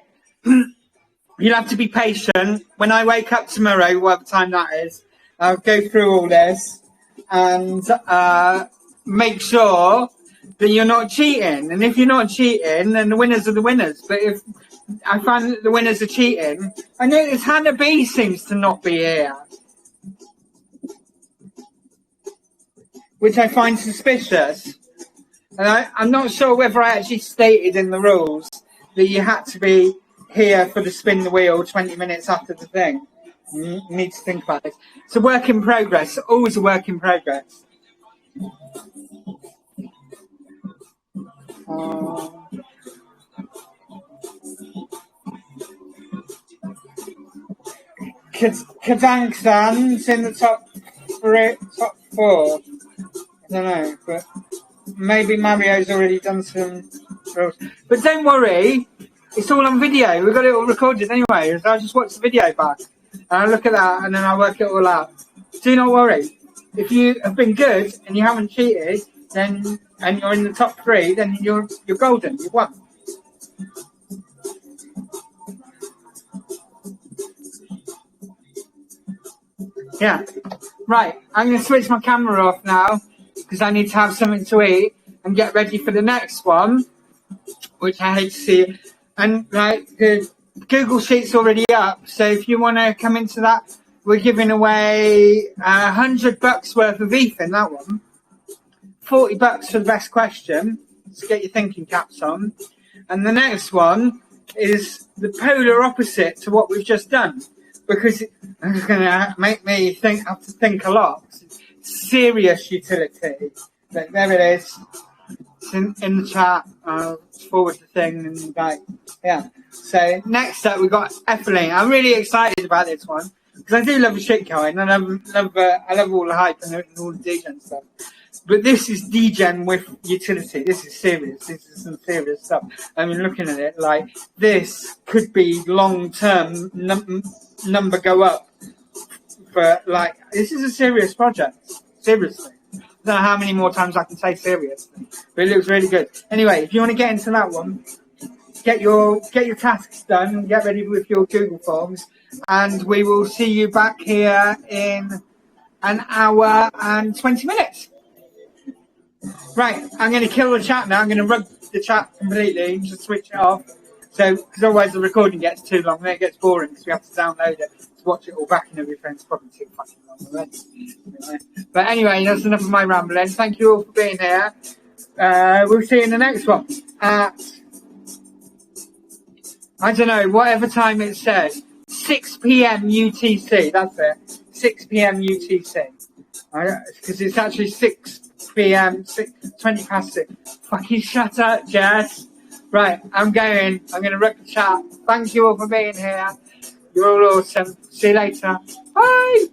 You'll have to be patient. When I wake up tomorrow, whatever time that is, I'll go through all this and make sure that you're not cheating. And if you're not cheating, then the winners are the winners. But if I find that the winners are cheating, I notice Hannah B seems to not be here. which I find suspicious. And I'm not sure whether I actually stated in the rules that you had to be here for the spin the wheel 20 minutes after the thing. You need to think about this. It's a work in progress, always a work in progress. Kazakhstan's in the top 4. I don't know, but maybe Mario's already done some rules. But don't worry, it's all on video. We've got it all recorded anyway. So I'll just watch the video back. And I'll look at that and then I'll work it all out. Do not worry. If you have been good and you haven't cheated, then and you're in the top 3, then you're golden. You've won. Yeah. Right. I'm going to switch my camera off now because I need to have something to eat and get ready for the next one, which I hate to see. And right, the Google Sheet's already up, so if you want to come into that, we're giving away $100 worth of ETH in that one. $40 for the best question to get your thinking caps on. And the next one is the polar opposite to what we've just done, because it's going to make me have to think a lot. Serious utility. But there it is. It's in the chat. I'll forward the thing and like, yeah. So next up we've got ethylene. I'm really excited about this one because I do love a shitcoin and I love all the hype and all the degen stuff. But this is degen with utility. This is serious. This is some serious stuff. I mean, looking at it, like this could be long-term number go up for like. This is a serious project. Seriously. I don't know how many more times I can say seriously, but it looks really good. Anyway, if you want to get into that one, get your tasks done and get ready with your Google Forms, and we will see you back here in an hour and 20 minutes. Right, I'm going to kill the chat now. I'm going to rug the chat completely and just switch it off. So, because otherwise the recording gets too long, then it gets boring because we have to download it to watch it all back and everything. It's probably too fucking long already. But anyway, that's enough of my rambling. Thank you all for being here. We'll see you in the next one at, I don't know, whatever time it says. 6 p.m. UTC, that's it. 6 p.m. UTC. Because it's actually 6 p.m. 20 past 6. Fucking shut up, Jess. Right, I'm going to wreck the chat. Thank you all for being here. You're all awesome. See you later. Bye.